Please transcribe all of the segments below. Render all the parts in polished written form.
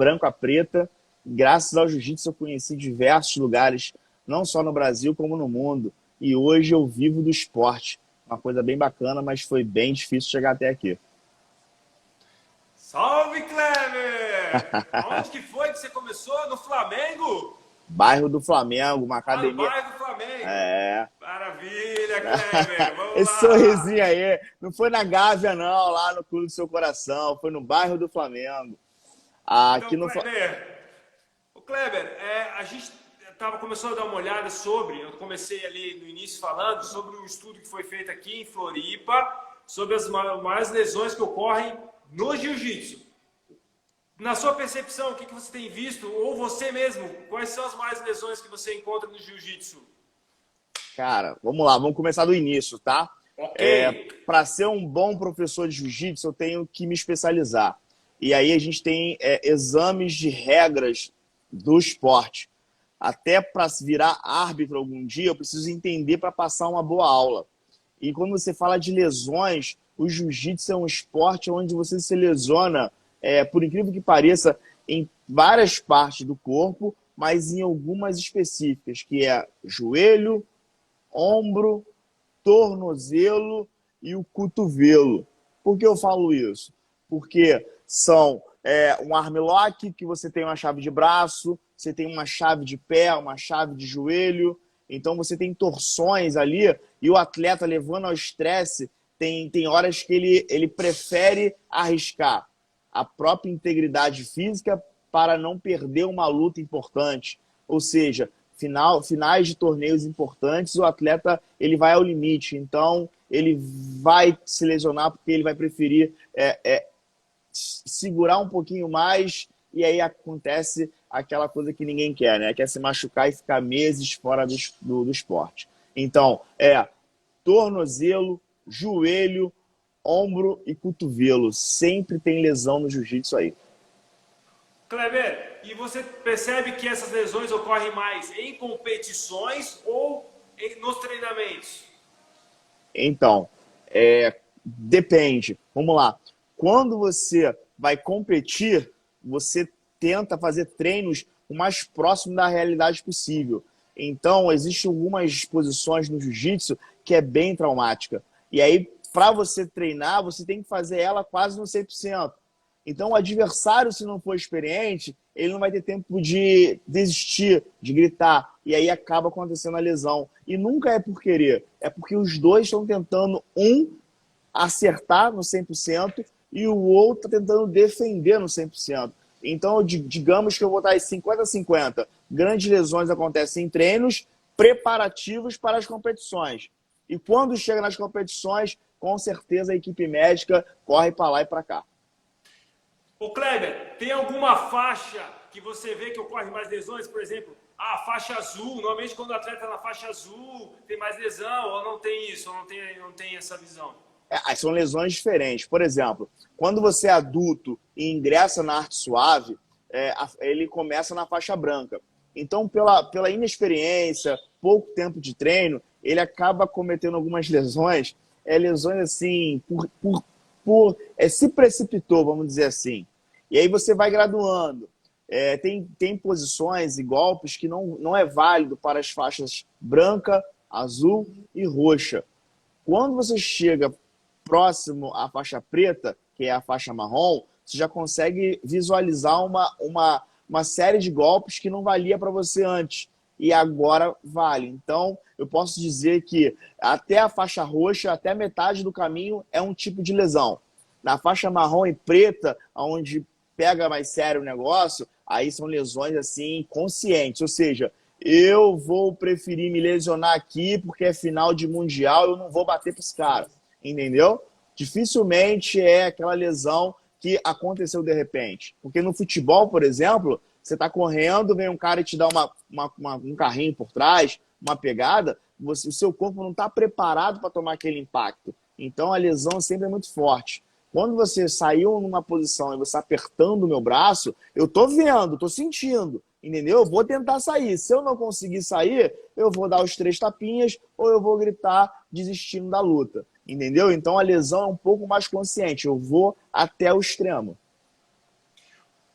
branco a preta. Graças ao jiu-jitsu eu conheci diversos lugares, não só no Brasil como no mundo. E hoje eu vivo do esporte. Uma coisa bem bacana, mas foi bem difícil chegar até aqui. Salve, Kleber! Aonde que foi que você começou? No Flamengo? Bairro do Flamengo, uma Ah, no academia. bairro do Flamengo. É. Maravilha, Kleber! Vamos Esse lá! sorrisinho aí. Não foi na Gávea, não, lá no Clube do Seu Coração. Foi no bairro do Flamengo. Aqui Então, no. Kleber, a gente começou a dar uma olhada eu comecei ali no início falando sobre um estudo que foi feito aqui em Floripa, sobre as maiores lesões que ocorrem no jiu-jitsu. Na sua percepção, o que você tem visto, ou você mesmo, quais são as maiores lesões que você encontra no jiu-jitsu? Cara, vamos lá, vamos começar do início, tá? Ok. Para ser um bom professor de jiu-jitsu, eu tenho que me especializar. E aí a gente tem exames de regras do esporte. Até para se virar árbitro algum dia, eu preciso entender para passar uma boa aula. E quando você fala de lesões, o jiu-jitsu é um esporte onde você se lesiona, por incrível que pareça, em várias partes do corpo, mas em algumas específicas, que é joelho, ombro, tornozelo e o cotovelo. Por que eu falo isso? Porque são um armlock, que você tem uma chave de braço, você tem uma chave de pé, uma chave de joelho, então você tem torções ali, e o atleta levando ao estresse, tem horas que ele prefere arriscar a própria integridade física para não perder uma luta importante. Ou seja, finais de torneios importantes, o atleta ele vai ao limite. Então, ele vai se lesionar porque ele vai preferir segurar um pouquinho mais, e aí acontece aquela coisa que ninguém quer, né? Quer se machucar e ficar meses fora do esporte. Então, tornozelo, joelho, ombro e cotovelo. Sempre tem lesão no jiu-jitsu aí. Kleber, e você percebe que essas lesões ocorrem mais em competições ou nos treinamentos? Então, depende. Vamos lá. Quando você vai competir, você tenta fazer treinos o mais próximo da realidade possível. Então, existem algumas posições no jiu-jitsu que é bem traumática. E aí, para você treinar, você tem que fazer ela quase no 100%. Então, o adversário, se não for experiente, ele não vai ter tempo de desistir, de gritar. E aí acaba acontecendo a lesão. E nunca é por querer. É porque os dois estão tentando acertar no 100% e o outro está tentando defender no 100%. Então, digamos que eu vou estar em 50-50. Grandes lesões acontecem em treinos preparativos para as competições. E quando chega nas competições, com certeza a equipe médica corre para lá e para cá. Ô Kleber, tem alguma faixa que você vê que ocorre mais lesões? Por exemplo, a faixa azul. Normalmente quando o atleta está na faixa azul, tem mais lesão, ou não tem isso, ou não tem essa visão? São lesões diferentes. Por exemplo, quando você é adulto e ingressa na arte suave, ele começa na faixa branca. Então, pela inexperiência, pouco tempo de treino, ele acaba cometendo algumas lesões, lesões assim, se precipitou, vamos dizer assim. E aí você vai graduando. Tem posições e golpes que não é válido para as faixas branca, azul e roxa. Quando você chega próximo à faixa preta, que é a faixa marrom, você já consegue visualizar uma série de golpes que não valia para você antes. E agora vale. Então, eu posso dizer que até a faixa roxa, até metade do caminho, é um tipo de lesão. Na faixa marrom e preta, onde pega mais sério o negócio, aí são lesões assim conscientes. Ou seja, eu vou preferir me lesionar aqui porque é final de mundial, eu não vou bater para esse cara. Entendeu? Dificilmente é aquela lesão que aconteceu de repente. Porque no futebol, por exemplo, você está correndo, vem um cara e te dá um carrinho por trás, uma pegada, o seu corpo não está preparado para tomar aquele impacto. Então a lesão sempre é muito forte. Quando você saiu numa posição e você está apertando o meu braço, eu estou vendo, estou sentindo, entendeu? Eu vou tentar sair. Se eu não conseguir sair, eu vou dar os 3 tapinhas ou eu vou gritar desistindo da luta, entendeu? Então a lesão é um pouco mais consciente, eu vou até o extremo.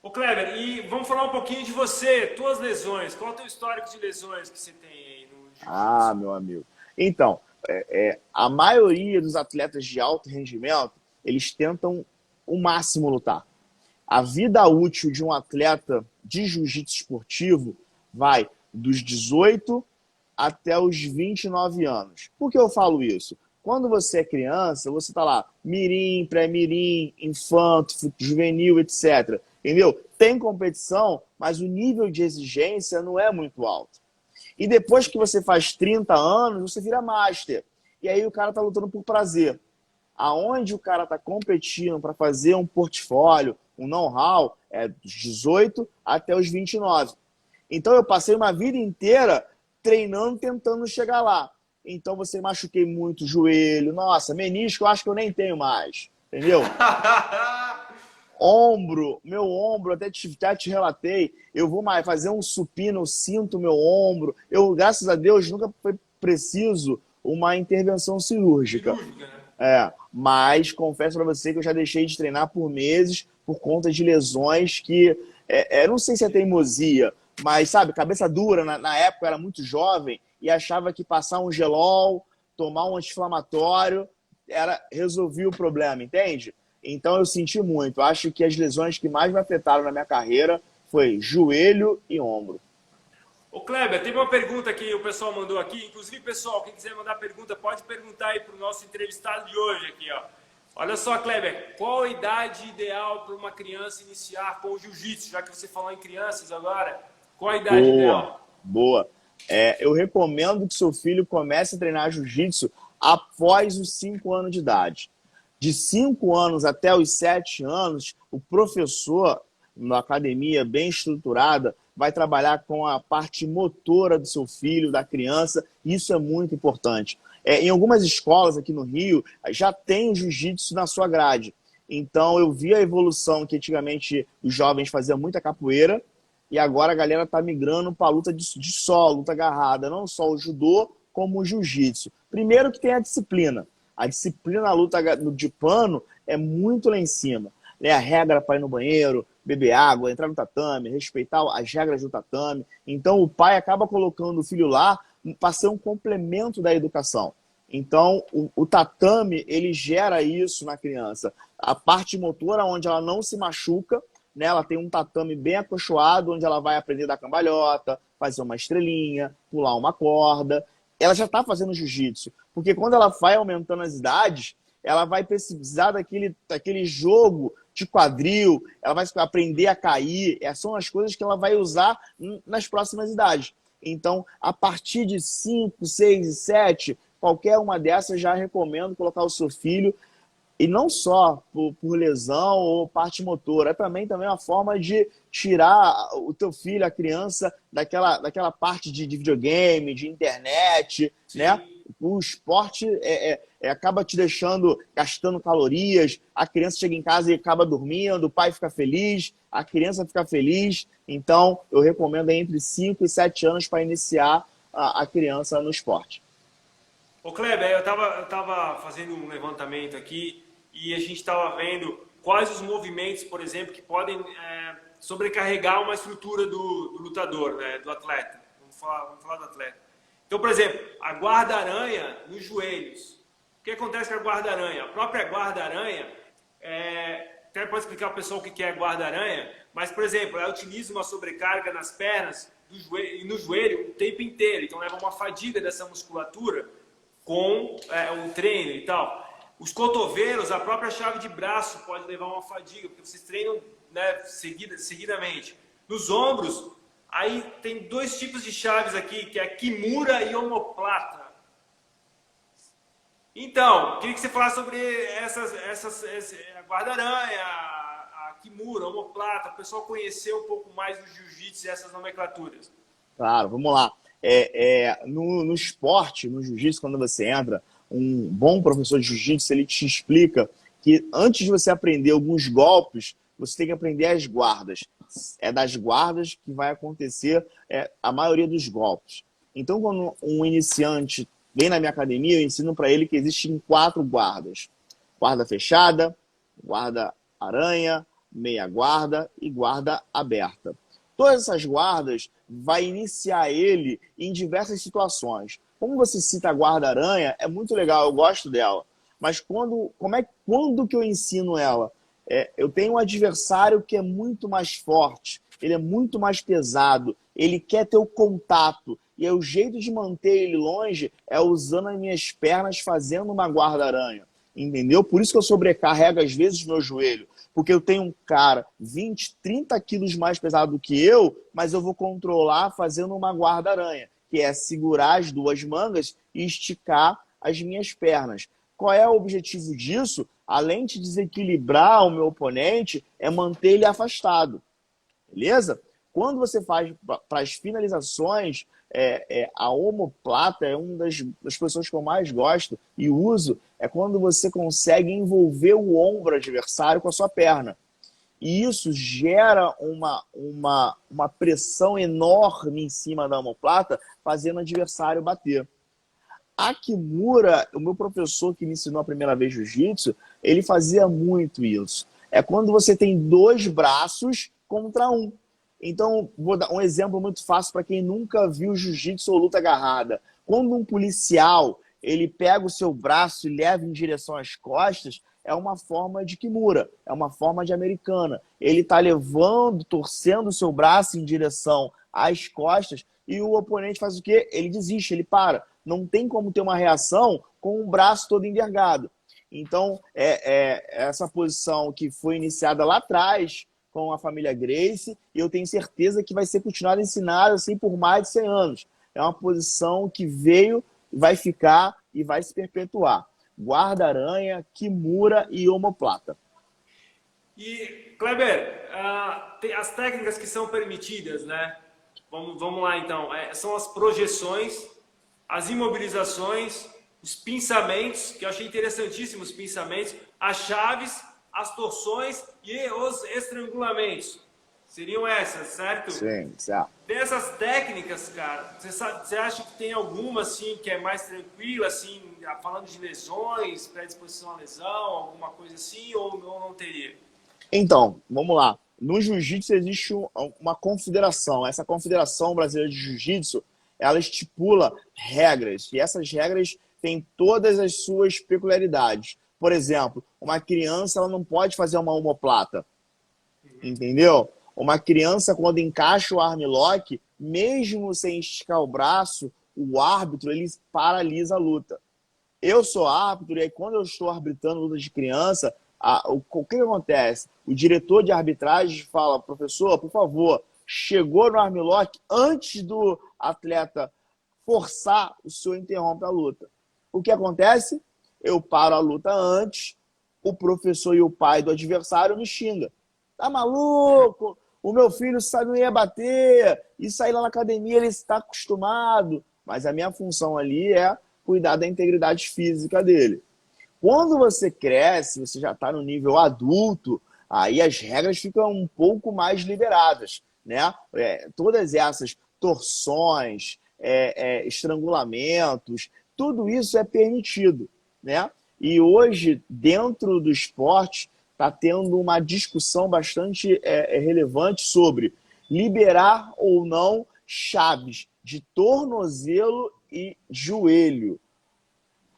Ô Kleber, e vamos falar um pouquinho de você, tuas lesões. Qual é o teu histórico de lesões que você tem aí no Ah, jiu-jitsu? meu amigo. Então, a maioria dos atletas de alto rendimento, eles tentam o máximo lutar. A vida útil de um atleta de jiu-jitsu esportivo vai dos 18 até os 29 anos. Por que eu falo isso? Quando você é criança, você está lá, mirim, pré-mirim, infanto, juvenil, etc. Entendeu? Tem competição, mas o nível de exigência não é muito alto. E depois que você faz 30 anos, você vira master. E aí o cara está lutando por prazer. Aonde o cara está competindo para fazer um portfólio, um know-how, é dos 18 até os 29. Então eu passei uma vida inteira treinando, tentando chegar lá. Então você machuquei muito o joelho, nossa, menisco eu acho que eu nem tenho mais, entendeu? Ombro, meu ombro, até te relatei, eu vou mais fazer um supino, eu sinto meu ombro. Eu, graças a Deus, nunca foi preciso uma intervenção cirúrgica. Cirúrgica, né? Mas confesso para você que eu já deixei de treinar por meses por conta de lesões que, não sei se é teimosia, mas sabe, cabeça dura, na época eu era muito jovem e achava que passar um gelol, tomar um anti-inflamatório, resolvia o problema, entende? Então eu senti muito. Acho que as lesões que mais me afetaram na minha carreira foi joelho e ombro. Ô Kleber, teve uma pergunta que o pessoal mandou aqui. Inclusive, pessoal, quem quiser mandar pergunta, pode perguntar aí para o nosso entrevistado de hoje aqui, ó. Olha só, Kleber, qual a idade ideal para uma criança iniciar com o jiu-jitsu? Já que você falou em crianças agora, qual a idade Boa, ideal? boa. Eu recomendo que seu filho comece a treinar jiu-jitsu após os 5 anos de idade. De 5 anos até os 7 anos, o professor, na academia bem estruturada, vai trabalhar com a parte motora do seu filho, da criança. Isso é muito importante. Em algumas escolas aqui no Rio, já tem o jiu-jitsu na sua grade. Então, eu vi a evolução que antigamente os jovens faziam muita capoeira, e agora a galera está migrando para a luta de solo, luta agarrada, não só o judô, como o jiu-jitsu. Primeiro que tem a disciplina. A disciplina na luta de pano é muito lá em cima. A regra para ir no banheiro, beber água, entrar no tatame, respeitar as regras do tatame. Então o pai acaba colocando o filho lá para ser um complemento da educação. Então o tatame, ele gera isso na criança. A parte motora, onde ela não se machuca, né? Ela tem um tatame bem acolchoado, onde ela vai aprender a dar cambalhota, fazer uma estrelinha, pular uma corda. Ela já está fazendo jiu-jitsu. Porque quando ela vai aumentando as idades, ela vai precisar daquele jogo de quadril, ela vai aprender a cair. Essas são as coisas que ela vai usar nas próximas idades. Então, a partir de 5, 6 e 7, qualquer uma dessas, já recomendo colocar o seu filho. E não só por lesão ou parte motora, é também uma forma de tirar o teu filho, a criança, daquela parte de videogame, de internet, né? Sim. O esporte acaba te deixando, gastando calorias, a criança chega em casa e acaba dormindo, o pai fica feliz, a criança fica feliz. Então, eu recomendo entre 5 e 7 anos para iniciar a criança no esporte. Ô Kleber, eu tava fazendo um levantamento aqui e a gente estava vendo quais os movimentos, por exemplo, que podem sobrecarregar uma estrutura do lutador, né, do atleta. Vamos falar do atleta. Então, por exemplo, a guarda-aranha nos joelhos. O que acontece com a guarda-aranha? A própria guarda-aranha, até pode explicar para o pessoal o que é guarda-aranha, mas, por exemplo, ela utiliza uma sobrecarga nas pernas e no joelho o tempo inteiro. Então, leva uma fadiga dessa musculatura com o treino e tal. Os cotovelos, a própria chave de braço pode levar uma fadiga, porque vocês treinam, né, seguidamente. Nos ombros, aí tem 2 tipos de chaves aqui, que é Kimura e omoplata. Então, queria que você falasse sobre a guarda-aranha, a Kimura, a omoplata, o pessoal conhecer um pouco mais do jiu-jitsu e essas nomenclaturas. Claro, vamos lá. No esporte, no jiu-jitsu, quando você entra, um bom professor de jiu-jitsu, ele te explica que antes de você aprender alguns golpes, você tem que aprender as guardas. É das guardas que vai acontecer a maioria dos golpes. Então, quando um iniciante vem na minha academia, eu ensino para ele que existem 4 guardas. Guarda fechada, guarda aranha, meia guarda e guarda aberta. Todas essas guardas vai iniciar ele em diversas situações. Como você cita a guarda-aranha, é muito legal, eu gosto dela. Mas quando que eu ensino ela? Eu tenho um adversário que é muito mais forte, ele é muito mais pesado, ele quer ter o contato. E aí, o jeito de manter ele longe é usando as minhas pernas fazendo uma guarda-aranha. Entendeu? Por isso que eu sobrecarrego às vezes o meu joelho. Porque eu tenho um cara 20, 30 quilos mais pesado do que eu, mas eu vou controlar fazendo uma guarda-aranha, que é segurar as duas mangas e esticar as minhas pernas. Qual é o objetivo disso? Além de desequilibrar o meu oponente, é manter ele afastado. Beleza? Quando você faz para as finalizações, a omoplata é uma das posições que eu mais gosto e uso, é quando você consegue envolver o ombro adversário com a sua perna. E isso gera uma pressão enorme em cima da omoplata, fazendo o adversário bater. A Kimura, o meu professor que me ensinou a primeira vez jiu-jitsu, ele fazia muito isso. É quando você tem dois braços contra um. Então, vou dar um exemplo muito fácil para quem nunca viu jiu-jitsu ou luta agarrada. Quando um policial ele pega o seu braço e leva em direção às costas, é uma forma de Kimura, é uma forma de americana. Ele está levando, torcendo o seu braço em direção às costas e o oponente faz o quê? Ele desiste, ele para. Não tem como ter uma reação com o braço todo envergado. Então, essa posição que foi iniciada lá atrás com a família Gracie, e eu tenho certeza que vai ser continuada ensinada assim por mais de 100 anos. É uma posição que veio, vai ficar e vai se perpetuar. Guarda-aranha, Kimura e omoplata. E, Kleber, tem as técnicas que são permitidas, né? Vamos lá, então. São as projeções, as imobilizações, os pinçamentos, que eu achei interessantíssimo os pinçamentos, as chaves, as torções e os estrangulamentos. Seriam essas, certo? Sim, certo. Dessas técnicas, cara, você acha que tem alguma, assim, que é mais tranquila, assim, falando de lesões, predisposição à lesão, alguma coisa assim, ou não teria? Então, vamos lá. No jiu-jitsu existe uma confederação. Essa confederação brasileira de jiu-jitsu, ela estipula regras. E essas regras têm todas as suas peculiaridades. Por exemplo, uma criança ela não pode fazer uma omoplata. Entendeu? Uma criança, quando encaixa o armlock, mesmo sem esticar o braço, o árbitro ele paralisa a luta. Eu sou árbitro e aí, quando eu estou arbitrando luta de criança, o que acontece? O diretor de arbitragem fala, professor, por favor, chegou no armlock, antes do atleta forçar, o senhor interrompe a luta. O que acontece? Eu paro a luta antes, o professor e o pai do adversário me xingam. Tá maluco? O meu filho sabe não ia bater, isso aí lá na academia ele está acostumado. Mas a minha função ali é cuidar da integridade física dele. Quando você cresce, você já está no nível adulto, aí as regras ficam um pouco mais liberadas, né? Todas essas torções, estrangulamentos, tudo isso é permitido, né? E hoje, dentro do esporte, está tendo uma discussão bastante relevante sobre liberar ou não chaves de tornozelo e joelho.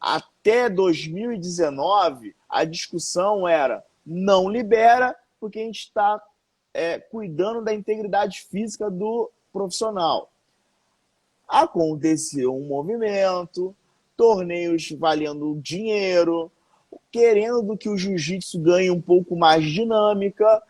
Até 2019, a discussão era não libera, porque a gente está cuidando da integridade física do profissional. Aconteceu um movimento, torneios valendo dinheiro, querendo que o jiu-jitsu ganhe um pouco mais de dinâmica,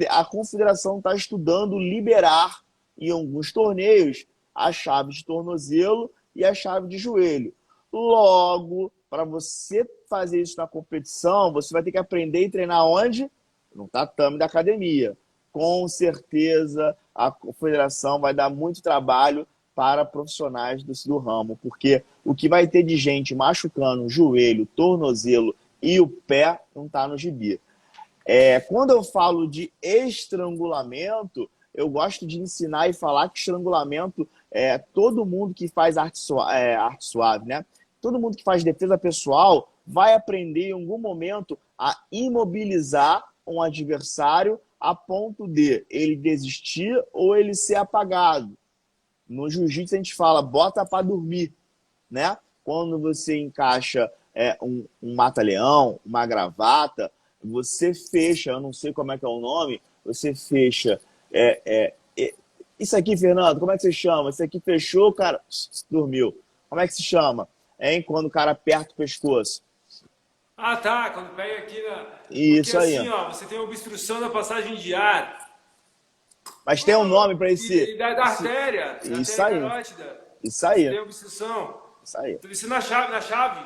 a confederação está estudando liberar, em alguns torneios, a chave de tornozelo e a chave de joelho. Logo, para você fazer isso na competição, você vai ter que aprender e treinar onde? No tatame da academia. Com certeza, a confederação vai dar muito trabalho para profissionais do ramo, porque o que vai ter de gente machucando o joelho, tornozelo e o pé não está no gibi. Quando eu falo de estrangulamento, eu gosto de ensinar e falar que estrangulamento todo mundo que faz arte suave, né? Todo mundo que faz defesa pessoal vai aprender em algum momento a imobilizar um adversário a ponto de ele desistir ou ele ser apagado. No jiu-jitsu a gente fala, bota para dormir, né? Quando você encaixa um mata-leão, uma gravata, você fecha, eu não sei como é que é o nome, você fecha... isso aqui, Fernando, como é que você chama? Isso aqui fechou, cara, dormiu. Como é que se chama? Hein? Quando o cara aperta o pescoço. Ah, tá. Quando pega aqui na... Porque Isso aí. assim, ó, você tem obstrução da passagem de ar. Mas tem um nome para esse... E da artéria. Da Isso artéria aí. carótida. Isso Você aí. tem obstrução. Isso aí. Tudo isso na chave.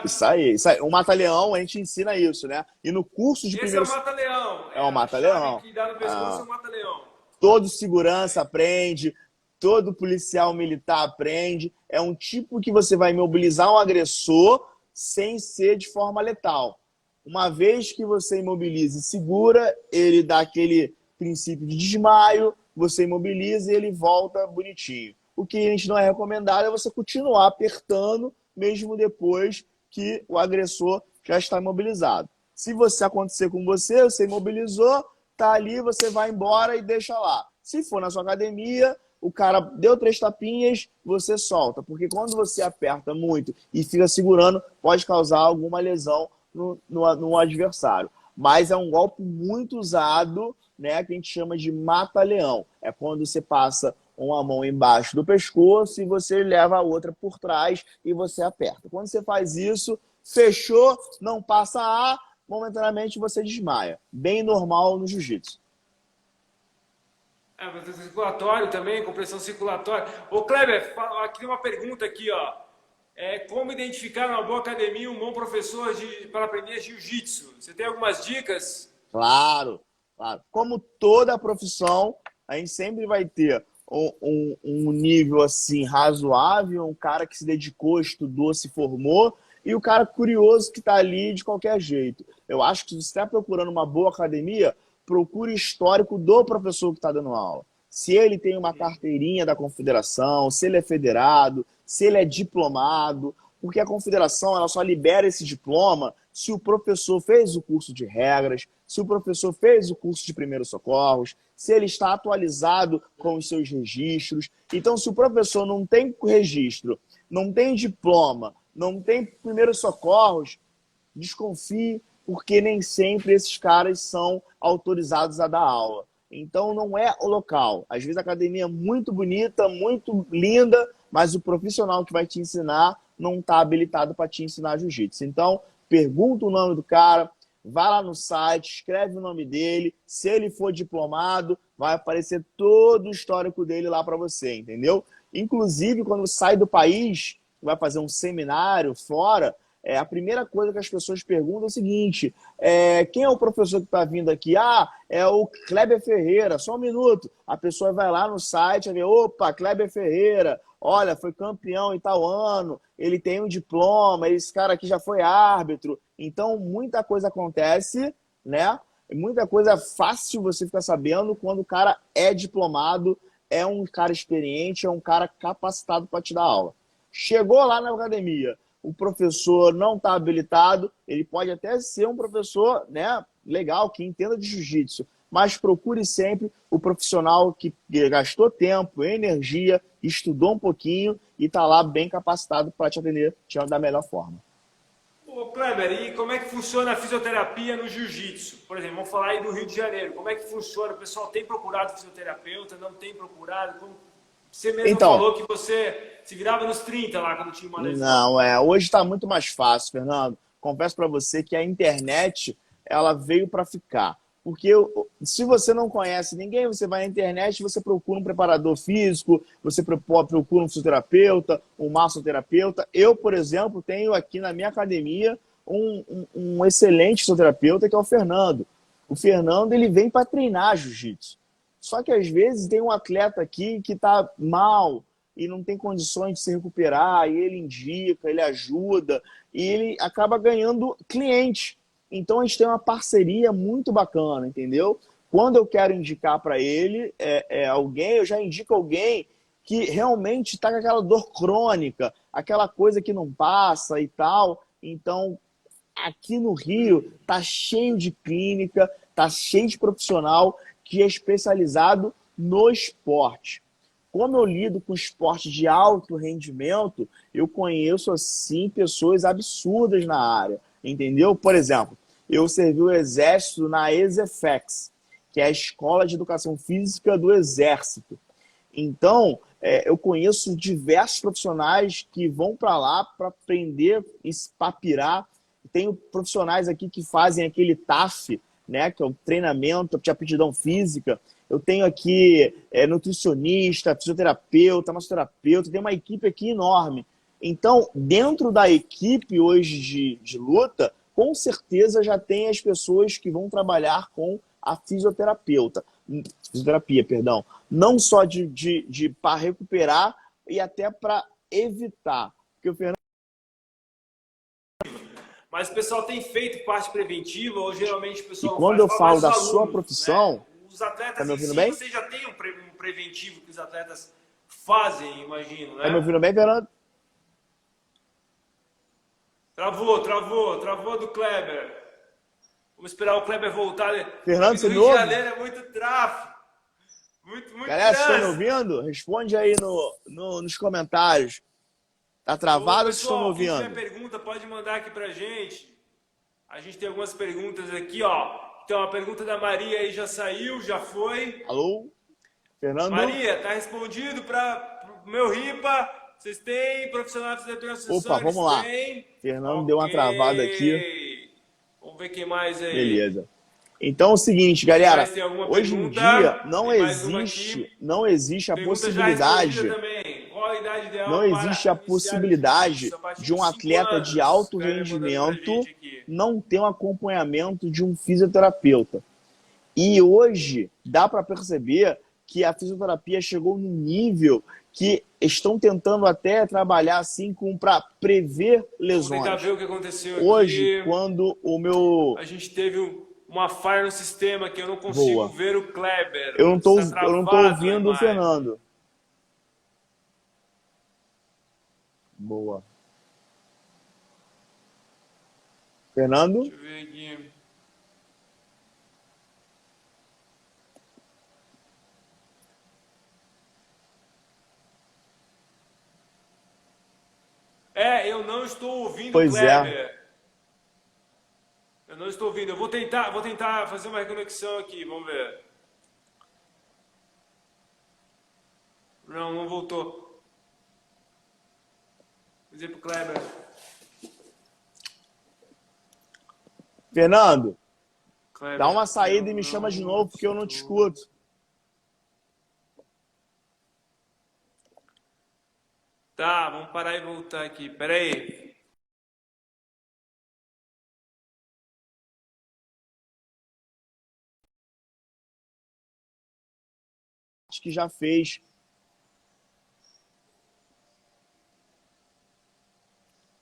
Isso aí, isso aí. O mata-leão, a gente ensina isso, né? E no curso de Esse primeiro... é o mata-leão. É o mata-leão. A chave que dá no pescoço é o mata-leão. Todo segurança aprende, todo policial militar aprende. É um tipo que você vai imobilizar um agressor sem ser de forma letal. Uma vez que você imobiliza e segura, ele dá aquele princípio de desmaio, você imobiliza e ele volta bonitinho. O que a gente não é recomendado é você continuar apertando, mesmo depois que o agressor já está imobilizado. Se você acontecer com você, você imobilizou, tá ali, você vai embora e deixa lá. Se for na sua academia, o cara deu 3 tapinhas, você solta. Porque quando você aperta muito e fica segurando, pode causar alguma lesão no adversário. Mas é um golpe muito usado, né, que a gente chama de mata-leão. É quando você passa uma mão embaixo do pescoço e você leva a outra por trás e você aperta. Quando você faz isso, fechou, não passa ar, momentaneamente você desmaia. Bem normal no jiu-jitsu. Mas circulatório também, compressão circulatória. Ô Kleber, aqui tem uma pergunta aqui, ó. Como identificar uma boa academia um bom professor para aprender jiu-jitsu? Você tem algumas dicas? Claro, claro. Como toda profissão, a gente sempre vai ter um nível assim razoável, um cara que se dedicou, estudou, se formou, e o cara curioso que está ali de qualquer jeito. Eu acho que se você está procurando uma boa academia, procure o histórico do professor que está dando aula. Se ele tem uma carteirinha da confederação, se ele é federado, se ele é diplomado, porque a confederação ela só libera esse diploma se o professor fez o curso de regras, se o professor fez o curso de primeiros socorros, se ele está atualizado com os seus registros. Então, se o professor não tem registro, não tem diploma, não tem primeiros socorros, desconfie, porque nem sempre esses caras são autorizados a dar aula. Então, não é o local. Às vezes a academia é muito bonita, muito linda, mas o profissional que vai te ensinar não está habilitado para te ensinar jiu-jitsu. Então, pergunta o nome do cara, vai lá no site, escreve o nome dele. Se ele for diplomado, vai aparecer todo o histórico dele lá para você, entendeu? Inclusive, quando sai do país, vai fazer um seminário fora, a primeira coisa que as pessoas perguntam é o seguinte, quem é o professor que está vindo aqui? Ah, é o Kleber Ferreira, só um minuto. A pessoa vai lá no site e vê, opa, Kleber Ferreira, olha, foi campeão em tal ano, ele tem um diploma, esse cara aqui já foi árbitro. Então, muita coisa acontece, né? Muita coisa fácil você ficar sabendo quando o cara é diplomado, é um cara experiente, é um cara capacitado para te dar aula. Chegou lá na academia, o professor não está habilitado, ele pode até ser um professor, né, legal, que entenda de jiu-jitsu, mas procure sempre o profissional que gastou tempo, energia, estudou um pouquinho e está lá bem capacitado para te atender da melhor forma. Ô Kleber, e como é que funciona a fisioterapia no jiu-jitsu? Por exemplo, vamos falar aí do Rio de Janeiro. Como é que funciona? O pessoal tem procurado fisioterapeuta, não tem procurado? Você mesmo falou que você se virava nos 30 lá quando tinha uma lesão. Não, hoje está muito mais fácil, Fernando. Confesso para você que a internet ela veio para ficar. Porque se você não conhece ninguém, você vai na internet, você procura um preparador físico, você procura um fisioterapeuta, um massoterapeuta. Eu, por exemplo, tenho aqui na minha academia um excelente fisioterapeuta que é o Fernando. O Fernando ele vem para treinar jiu-jitsu. Só que às vezes tem um atleta aqui que está mal e não tem condições de se recuperar, e ele indica, ele ajuda, e ele acaba ganhando cliente. Então a gente tem uma parceria muito bacana, entendeu? Quando eu quero indicar para ele alguém, eu já indico alguém que realmente está com aquela dor crônica, aquela coisa que não passa e tal. Então, aqui no Rio, tá cheio de clínica, Tá cheio de profissional que é especializado no esporte. Como eu lido com esporte de alto rendimento, eu conheço, assim, pessoas absurdas na área, entendeu? Por exemplo, eu servi o Exército na ESEFEX, que é a Escola de Educação Física do Exército. Então, eu conheço diversos profissionais que vão para lá para aprender e se papirar. Tenho profissionais aqui que fazem aquele TAF, né, que é o treinamento de aptidão física. Eu tenho aqui nutricionista, fisioterapeuta, massoterapeuta, tem uma equipe aqui enorme. Então, dentro da equipe hoje de luta, com certeza já tem as pessoas que vão trabalhar com a fisioterapia, perdão. Não só para recuperar e até para evitar. Porque o Fernando... Mas o pessoal tem feito parte preventiva ou geralmente o pessoal e quando eu falo da sua profissão... Né? Os atletas, tá me ouvindo si, bem? você já tem um preventivo que os atletas fazem, imagino, né? Tá me ouvindo bem, Fernando? Travou do Kleber. Vamos esperar o Kleber voltar. Fernando, você me ouve? ouve? Rio de Janeiro é muito tráfego. Muito Galera, vocês estão me ouvindo? Responde aí nos comentários. Tá travado ou vocês estão me ouvindo? Quem tiver pergunta, pode mandar aqui pra gente. A gente tem algumas perguntas aqui, ó. Então, a pergunta da Maria aí já saiu, já foi. Alô? Fernando? Maria, tá respondido para o meu RIPA. Vocês têm profissionais de fisioterapia? Opa, vamos lá. Fernando deu uma travada aqui. Vamos ver quem mais aí. Beleza. Então é o seguinte, galera. Hoje em dia não existe a possibilidade. Qual a idade ideal não existe a possibilidade de um atleta de alto rendimento não ter um acompanhamento de um fisioterapeuta. E hoje dá para perceber que a fisioterapia chegou num nível que estão tentando até trabalhar assim para prever lesões. Vamos tentar ver o que aconteceu hoje, aqui. Quando o meu... A gente teve uma falha no sistema que eu não consigo ver o Kleber. Eu não tô ouvindo o Fernando. Boa. Fernando? Deixa eu ver aqui. Eu não estou ouvindo o Kleber. Eu não estou ouvindo. Eu vou tentar fazer uma reconexão aqui. Vamos ver. Não voltou. Vou dizer pro Kleber. Fernando, Kleber, dá uma saída e me chama de novo, porque eu não te escuto. Tá, vamos parar e voltar aqui. Pera aí. Acho que já fez.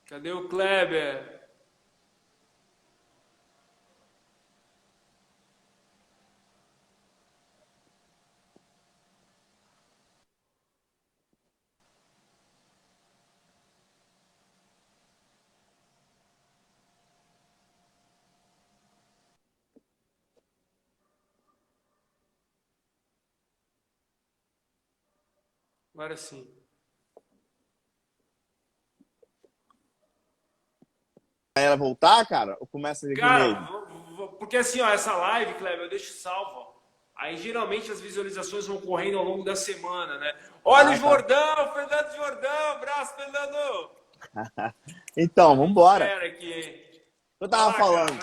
Cadê o Kleber? Agora sim. Ela voltar, cara? Ou começa aqui mesmo? Porque assim, ó, essa live, Kleber, eu deixo salvo. Aí geralmente as visualizações vão correndo ao longo da semana, né? Olha o Jordão, Fernando Jordão, abraço, Fernando! Então, vamos embora. Eu tava falando.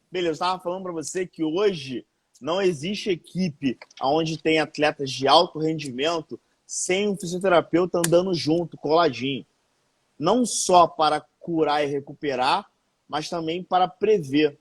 Beleza, eu tava falando para você que hoje não existe equipe onde tem atletas de alto rendimento sem um fisioterapeuta andando junto, coladinho. Não só para curar e recuperar, mas também para prever.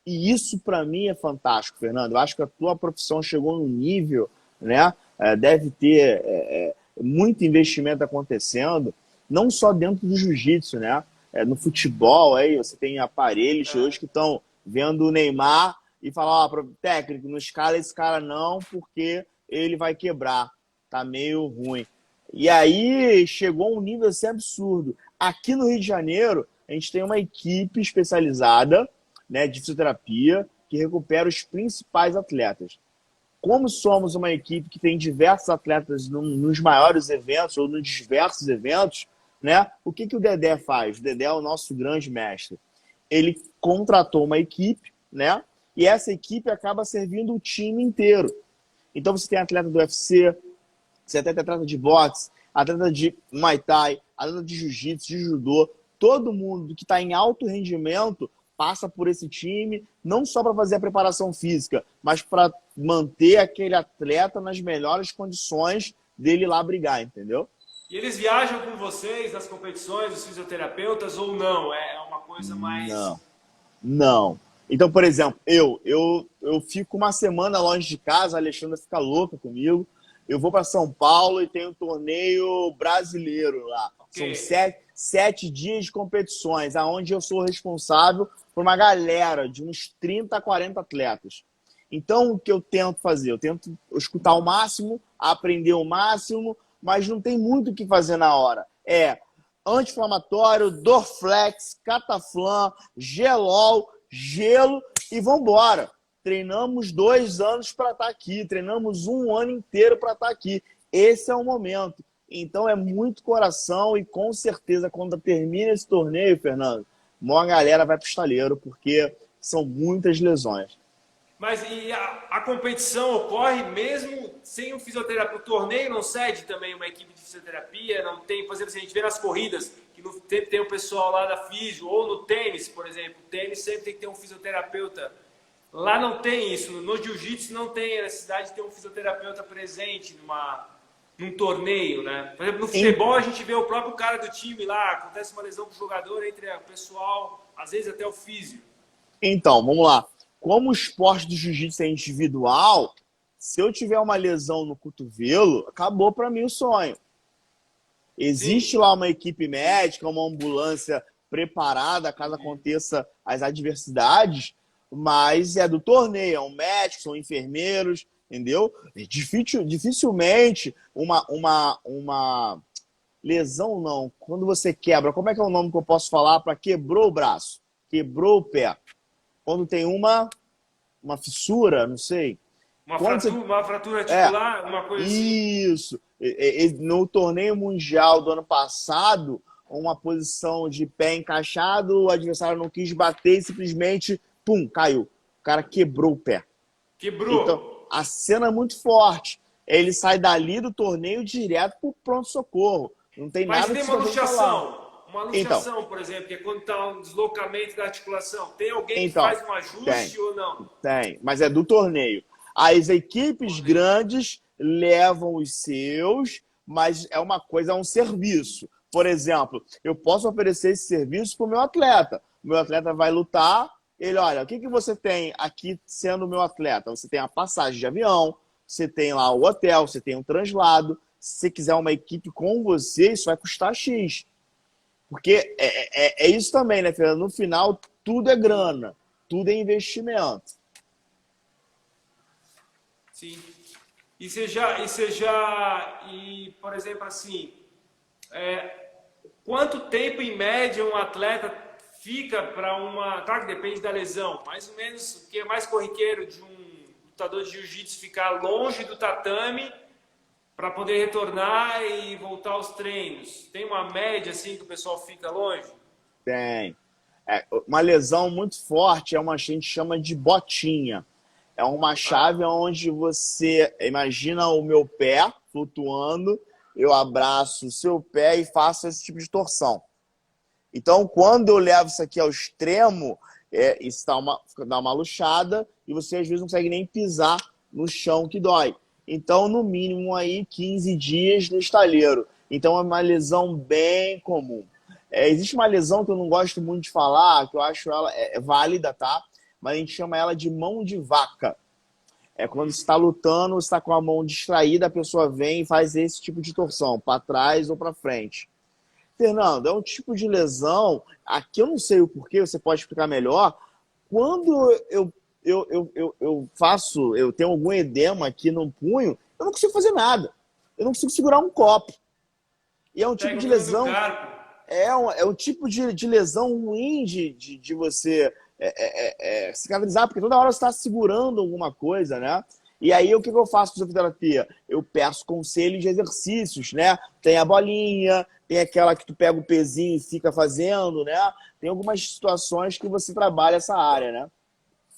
E isso, para mim, é fantástico, Fernando. Eu acho que a tua profissão chegou num nível, né? Deve ter muito investimento acontecendo, não só dentro do jiu-jitsu, né? No futebol, aí você tem aparelhos hoje que estão vendo o Neymar e falam, técnico, não escala esse cara não, porque ele vai quebrar. Tá meio ruim. E aí chegou a um nível assim absurdo. Aqui no Rio de Janeiro, a gente tem uma equipe especializada, né, de fisioterapia, que recupera os principais atletas. Como somos uma equipe que tem diversos atletas nos maiores eventos ou nos diversos eventos, né? O que o Dedé faz? O Dedé é o nosso grande mestre. Ele contratou uma equipe, né? E essa equipe acaba servindo o time inteiro. Então você tem atleta do UFC, você tem atleta de boxe, atleta de Muay Thai, atleta de jiu-jitsu, de judô. Todo mundo que está em alto rendimento passa por esse time, não só para fazer a preparação física, mas para manter aquele atleta nas melhores condições dele lá brigar, entendeu? E eles viajam com vocês nas competições, os fisioterapeutas, ou não? É uma coisa mais... Não. Então, por exemplo, eu fico uma semana longe de casa, a Alexandra fica louca comigo. Eu vou para São Paulo e tem um torneio brasileiro lá. Okay. São 7 dias de competições, onde eu sou responsável por uma galera de uns 30 a 40 atletas. Então, o que eu tento fazer? Eu tento escutar o máximo, aprender o máximo, mas não tem muito o que fazer na hora. É anti-inflamatório, Dorflex, Cataflam, Gelol, gelo e vambora. Treinamos 2 anos para estar aqui, treinamos 1 ano inteiro para estar aqui. Esse é o momento. Então é muito coração e com certeza quando termina esse torneio, Fernando, uma galera vai para o estaleiro porque são muitas lesões. Mas e a competição ocorre mesmo sem um fisioterapeuta? O torneio não cede também uma equipe de fisioterapia? Não tem, por exemplo, se a gente vê nas corridas, que no tempo tem o pessoal lá da fisio, ou no tênis, por exemplo. O tênis sempre tem que ter um fisioterapeuta. Lá não tem isso. No jiu-jitsu não tem a necessidade de ter um fisioterapeuta presente num torneio, né? Por exemplo, no futebol a gente vê o próprio cara do time lá, acontece uma lesão com o jogador, entre o pessoal, às vezes até o físio. Então, vamos lá. Como o esporte do jiu-jitsu é individual, se eu tiver uma lesão no cotovelo, acabou para mim o sonho. Existe lá uma equipe médica, uma ambulância preparada caso aconteça as adversidades, mas é do torneio, é um médico, são enfermeiros, entendeu? Dificilmente uma lesão não. Quando você quebra, como é que é o nome que eu posso falar para quebrou o braço, quebrou o pé? Quando tem uma fissura, não sei. Uma fratura articular, uma coisa assim. Isso. No torneio mundial do ano passado, uma posição de pé encaixado, o adversário não quis bater e simplesmente, pum, caiu. O cara quebrou o pé. Quebrou. Então, a cena é muito forte. Ele sai dali do torneio direto pro pronto-socorro. Não tem Mas nada tem que uma luxação. Uma luxação, então, por exemplo, que é quando está um deslocamento da articulação. Tem alguém que então, faz um ajuste ou não? Tem, mas é do torneio. As equipes grandes levam os seus, mas é uma coisa, é um serviço. Por exemplo, eu posso oferecer esse serviço para o meu atleta. O meu atleta vai lutar, ele, olha, o que você tem aqui sendo meu atleta? Você tem a passagem de avião, você tem lá o hotel, você tem um translado. Se você quiser uma equipe com você, isso vai custar X. Porque é isso também, né, Fernando? No final, tudo é grana, tudo é investimento. Sim. E, por exemplo, assim, quanto tempo em média um atleta fica para uma... Claro que depende da lesão, mais ou menos o que é mais corriqueiro de um lutador de jiu-jitsu ficar longe do tatame para poder retornar e voltar aos treinos. Tem uma média assim que o pessoal fica longe? Tem. Uma lesão muito forte é uma, a gente chama de botinha. É uma chave onde você imagina o meu pé flutuando, eu abraço o seu pé e faço esse tipo de torção. Então, quando eu levo isso aqui ao extremo, isso dá uma luxada e você às vezes não consegue nem pisar no chão que dói. Então, no mínimo, aí 15 dias no estaleiro. Então, é uma lesão bem comum. Existe uma lesão que eu não gosto muito de falar, que eu acho ela válida, tá? Mas a gente chama ela de mão de vaca. É quando você está lutando, você está com a mão distraída, a pessoa vem e faz esse tipo de torção, para trás ou para frente. Fernando, é um tipo de lesão, aqui eu não sei o porquê, você pode explicar melhor. Quando eu tenho algum edema aqui no punho, eu não consigo fazer nada. Eu não consigo segurar um copo. E é um tipo de lesão... É um tipo de lesão ruim de você cicatrizar, porque toda hora você está segurando alguma coisa, né? E aí, o que eu faço com fisioterapia? Eu peço conselhos de exercícios, né? Tem a bolinha, tem aquela que tu pega o pezinho e fica fazendo, né? Tem algumas situações que você trabalha essa área, né?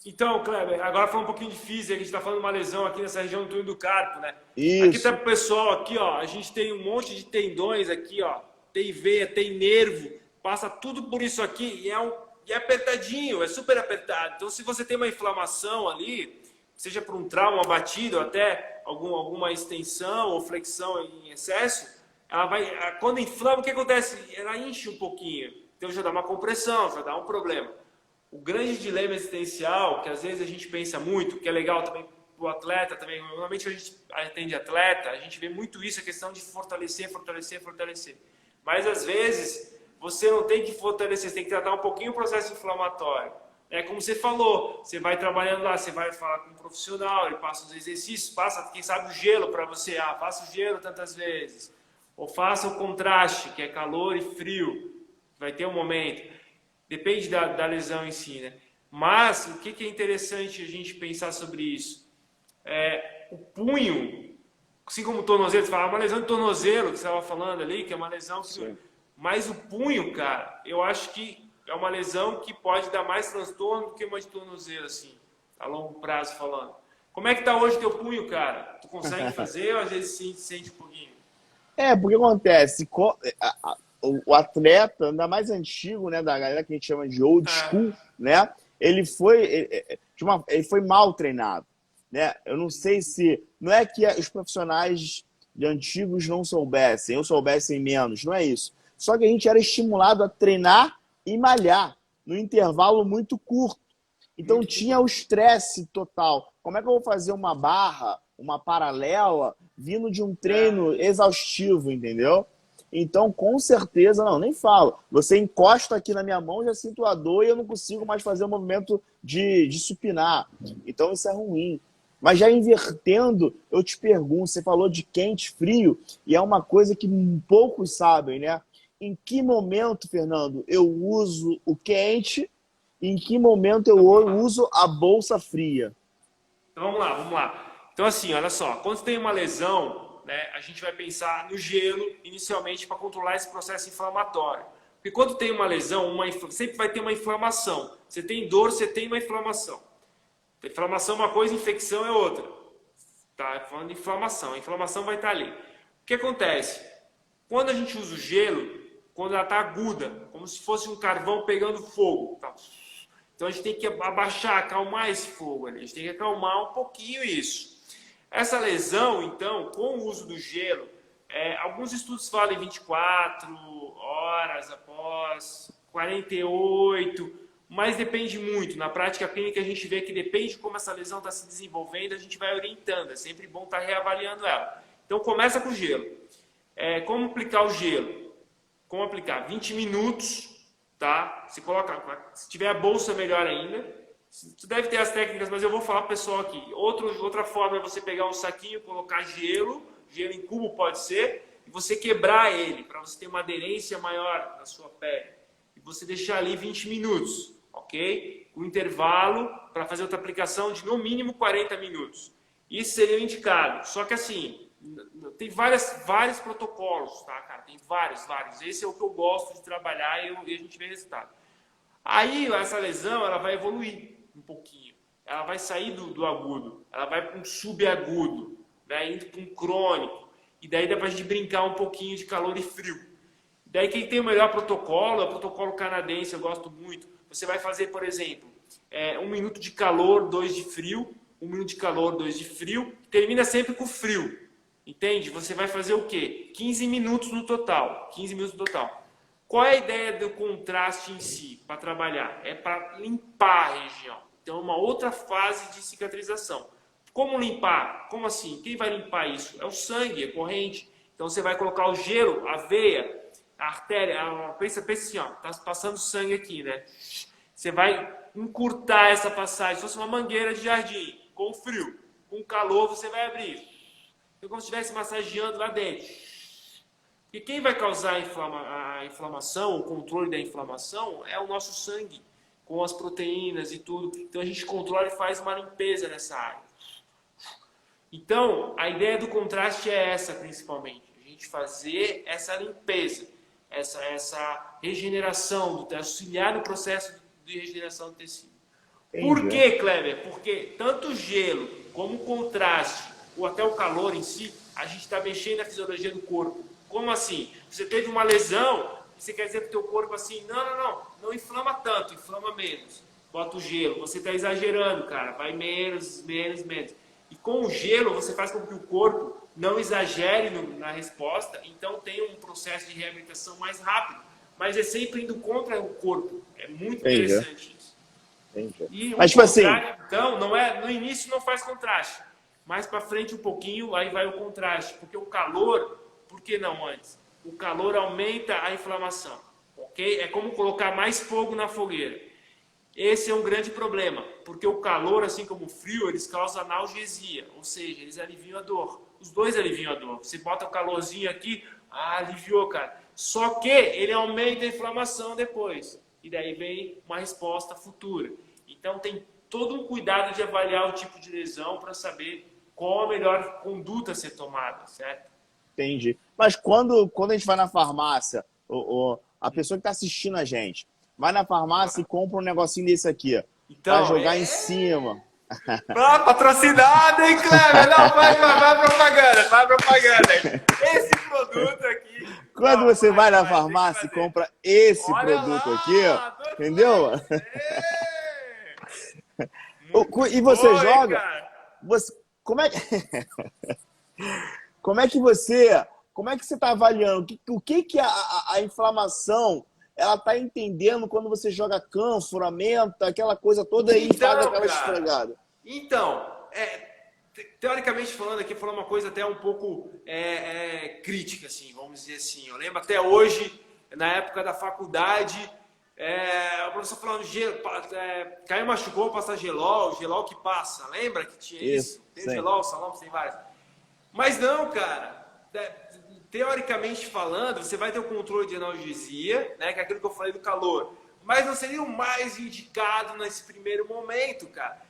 Então, Kleber, agora falando um pouquinho de física, a gente está falando de uma lesão aqui nessa região do túnel do carpo, né? Aqui tá Isso. pro pessoal, aqui, ó, a gente tem um monte de tendões aqui, ó, tem veia, tem nervo, passa tudo por isso aqui e é apertadinho, é super apertado. Então, se você tem uma inflamação ali, seja por um trauma, uma batida, ou até alguma extensão ou flexão em excesso, ela vai, quando inflama, o que acontece? Ela enche um pouquinho, então já dá uma compressão, já dá um problema. O grande dilema existencial, que às vezes a gente pensa muito, que é legal também para o atleta, também, normalmente a gente atende atleta, a gente vê muito isso, a questão de fortalecer, fortalecer, fortalecer. Mas às vezes você não tem que fortalecer, você tem que tratar um pouquinho o processo inflamatório. É como você falou, você vai trabalhando lá, você vai falar com um profissional, ele passa os exercícios, passa, quem sabe, o gelo para você, faça o gelo tantas vezes. Ou faça o contraste, que é calor e frio, vai ter um momento. Depende da lesão em si, né? Mas o que é interessante a gente pensar sobre isso? O punho, assim como o tornozelo, você fala, uma lesão de tornozelo que você estava falando ali, que é uma lesão que... Sim. Mas o punho, cara, eu acho que é uma lesão que pode dar mais transtorno do que uma de tornozelo, assim, a longo prazo falando. Como é que tá hoje teu punho, cara? Tu consegue fazer ou às vezes sim, sente um pouquinho? Porque acontece, o atleta, ainda mais antigo, né, da galera que a gente chama de old school, né, ele foi mal treinado, né? Eu não sei se, não é que os profissionais de antigos não soubessem, ou soubessem menos, não é isso. Só que a gente era estimulado a treinar e malhar no intervalo muito curto. Então tinha o estresse total. Como é que eu vou fazer uma barra, uma paralela, vindo de um treino exaustivo, entendeu? Então, com certeza, não, nem falo. Você encosta aqui na minha mão, já sinto a dor e eu não consigo mais fazer o movimento de supinar. Então, isso é ruim. Mas já invertendo, eu te pergunto, você falou de quente, frio, e é uma coisa que poucos sabem, né? Em que momento, Fernando, eu uso o quente e em que momento eu uso a bolsa fria? Então vamos lá, vamos lá. Então assim, olha só, quando tem uma lesão, né, a gente vai pensar no gelo inicialmente para controlar esse processo inflamatório. Porque quando tem uma lesão, sempre vai ter uma inflamação. Você tem dor, você tem uma inflamação. Inflamação é uma coisa, infecção é outra. Tá falando de inflamação. A inflamação vai estar ali. O que acontece? Quando a gente usa o gelo, quando ela está aguda, como se fosse um carvão pegando fogo. Tá? Então a gente tem que abaixar, acalmar esse fogo ali. A gente tem que acalmar um pouquinho isso. Essa lesão, então, com o uso do gelo, alguns estudos falam em 24 horas após, 48, mas depende muito. Na prática clínica a gente vê que depende de como essa lesão está se desenvolvendo, a gente vai orientando. É sempre bom estar reavaliando ela. Então começa com o gelo. Como aplicar o gelo? Como aplicar? 20 minutos, tá? Você coloca, se tiver a bolsa, melhor ainda. Você deve ter as técnicas, mas eu vou falar para o pessoal aqui. Outra forma é você pegar um saquinho, colocar gelo em cubo pode ser, e você quebrar ele, para você ter uma aderência maior na sua pele. E você deixar ali 20 minutos, ok? Com intervalo para fazer outra aplicação de no mínimo 40 minutos. Isso seria o indicado. Só que assim, tem vários protocolos, tá, cara? Tem vários. Esse é o que eu gosto de trabalhar e a gente vê resultado. Aí, essa lesão, ela vai evoluir um pouquinho. Ela vai sair do agudo, ela vai para um subagudo, né? Indo para um crônico. E daí dá para a gente brincar um pouquinho de calor e frio. Daí quem tem o melhor protocolo é o protocolo canadense, eu gosto muito. Você vai fazer, por exemplo, 1 minuto de calor, 2 de frio, 1 minuto de calor, 2 de frio, termina sempre com frio. Entende? Você vai fazer o quê? 15 minutos no total. 15 minutos no total. Qual é a ideia do contraste em si, para trabalhar? É para limpar a região. Então, é uma outra fase de cicatrização. Como limpar? Como assim? Quem vai limpar isso? É o sangue, a corrente. Então, você vai colocar o gelo, a veia, a artéria. Pensa assim, ó, tá passando sangue aqui, né? Você vai encurtar essa passagem. Se fosse uma mangueira de jardim, com frio, com calor, você vai abrir. Então, como se estivesse massageando lá dentro. E quem vai causar a inflamação, o controle da inflamação, é o nosso sangue. com as proteínas e tudo. Então a gente controla e faz uma limpeza nessa área. Então, a ideia do contraste é essa, principalmente. A gente fazer essa limpeza, essa regeneração, auxiliar no processo de regeneração do tecido. Entendi. Por quê, Kleber? Porque tanto o gelo como o contraste, ou até o calor em si, a gente está mexendo na fisiologia do corpo. Como assim? Você teve uma lesão, você quer dizer para o teu corpo assim, não inflama tanto, inflama menos. Bota o gelo, você está exagerando, cara, vai menos. E com o gelo, você faz com que o corpo não exagere na resposta, então tem um processo de reabilitação mais rápido. Mas é sempre indo contra o corpo. É muito interessante isso. Entendi. E Mas, tipo assim... Então, não é, no início não faz contraste. Mais para frente um pouquinho, aí vai o contraste. Porque o calor, por que não antes? O calor aumenta a inflamação. Ok? É como colocar mais fogo na fogueira. Esse é um grande problema, porque o calor, assim como o frio, eles causam analgesia, ou seja, eles aliviam a dor. Os dois aliviam a dor. Você bota o calorzinho aqui, aliviou, cara. Só que ele aumenta a inflamação depois. E daí vem uma resposta futura. Então tem todo um cuidado de avaliar o tipo de lesão para saber qual a melhor conduta a ser tomada, certo? Entendi. Mas quando a gente vai na farmácia, a pessoa que está assistindo a gente, vai na farmácia e compra um negocinho desse aqui, então, para jogar em cima. Patrocinado, hein, Kleber? Não, vai propaganda. Esse produto aqui... Quando você vai na farmácia e compra esse produto lá, aqui, entendeu? E você joga... Como é que você está avaliando? O que a inflamação ela está entendendo quando você joga cânfora, menta, aquela coisa toda e faz aquela esfregada? Então, teoricamente falando aqui, falando uma coisa até um pouco crítica, assim, vamos dizer assim. Eu lembro até hoje, na época da faculdade, o professor falando, caiu, machucou, passa gelol que passa. Lembra que tinha isso? Tem gelol, salão, tem vários. Mas não, cara. Teoricamente falando, você vai ter o controle de analgesia, né, que é aquilo que eu falei do calor. Mas não seria o mais indicado nesse primeiro momento, cara.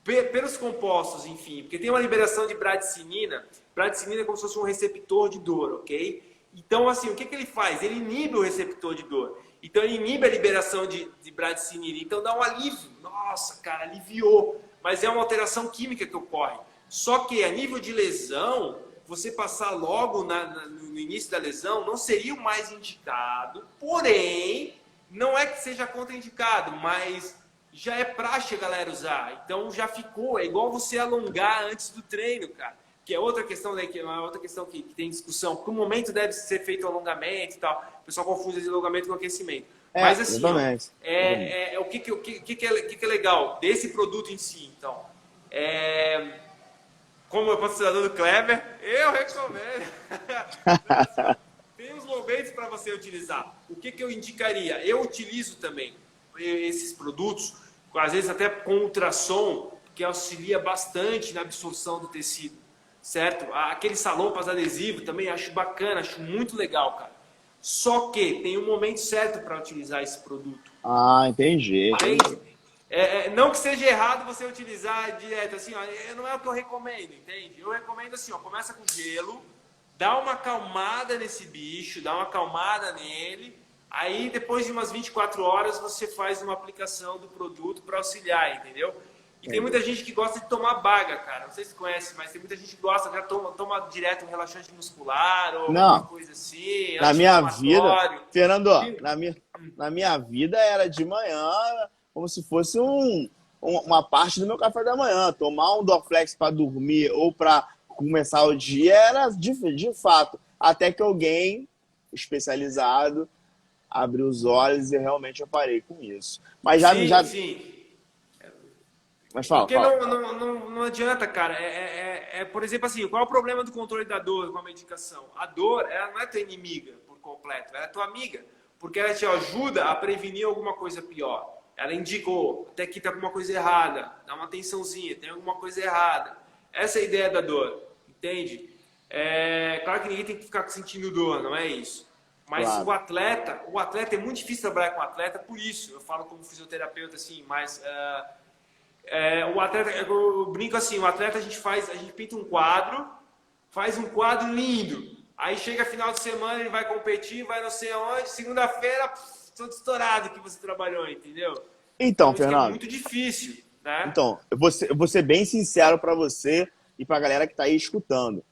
Pelos compostos, enfim. Porque tem uma liberação de bradicinina. Bradicinina é como se fosse um receptor de dor, ok? Então, assim, o que ele faz? Ele inibe o receptor de dor. Então, ele inibe a liberação de bradicinina. Então, dá um alívio. Nossa, cara, aliviou. Mas é uma alteração química que ocorre. Só que, a nível de lesão, você passar logo no início da lesão não seria o mais indicado. Porém, não é que seja contraindicado, mas já é praxe a galera usar. Então, já ficou. É igual você alongar antes do treino, cara. Que é outra questão, né, que é uma outra questão que tem discussão. Porque o momento deve ser feito alongamento e tal. O pessoal confunde esse alongamento com aquecimento. Mas assim, o que é legal desse produto em si, então? Como eu patrocinador do Kleber, eu recomendo. Tem uns momentos para você utilizar. O que eu indicaria? Eu utilizo também esses produtos, às vezes até com ultrassom, que auxilia bastante na absorção do tecido. Certo? Aquele salompas adesivo também acho bacana, acho muito legal, cara. Só que tem um momento certo para utilizar esse produto. Entendi. Não que seja errado você utilizar direto, assim, ó, não é o que eu recomendo, entende? Eu recomendo assim, ó, começa com gelo, dá uma acalmada nesse bicho, dá uma acalmada nele, aí depois de umas 24 horas você faz uma aplicação do produto para auxiliar, entendeu? E tem muita gente que gosta de tomar baga, cara. Não sei se você conhece, mas tem muita gente que gosta, já toma direto um relaxante muscular ou alguma coisa assim. Na minha vida, Fernando, na minha vida era de manhã, como se fosse uma parte do meu café da manhã. Tomar um Dorflex para dormir ou para começar o dia era de fato. Até que alguém especializado abriu os olhos e realmente eu parei com isso. Mas sim. Mas fala. Não adianta, cara. Por exemplo, assim, qual é o problema do controle da dor com a medicação? A dor, ela não é tua inimiga por completo, ela é tua amiga. Porque ela te ajuda a prevenir alguma coisa pior. Ela indicou, até que tem alguma coisa errada, dá uma atençãozinha, tem alguma coisa errada. Essa é a ideia da dor, entende? Claro que ninguém tem que ficar sentindo dor, não é isso. Mas Claro. o atleta é muito difícil trabalhar com atleta, por isso eu falo como fisioterapeuta assim, mas o atleta, eu brinco assim, o atleta a gente pinta um quadro, faz um quadro lindo. Aí chega final de semana, ele vai competir, vai não sei aonde, segunda-feira, todo estourado que você trabalhou, entendeu? Então, Então isso que é Fernando, muito difícil, né? então, eu vou ser bem sincero para você e para a galera que está aí escutando.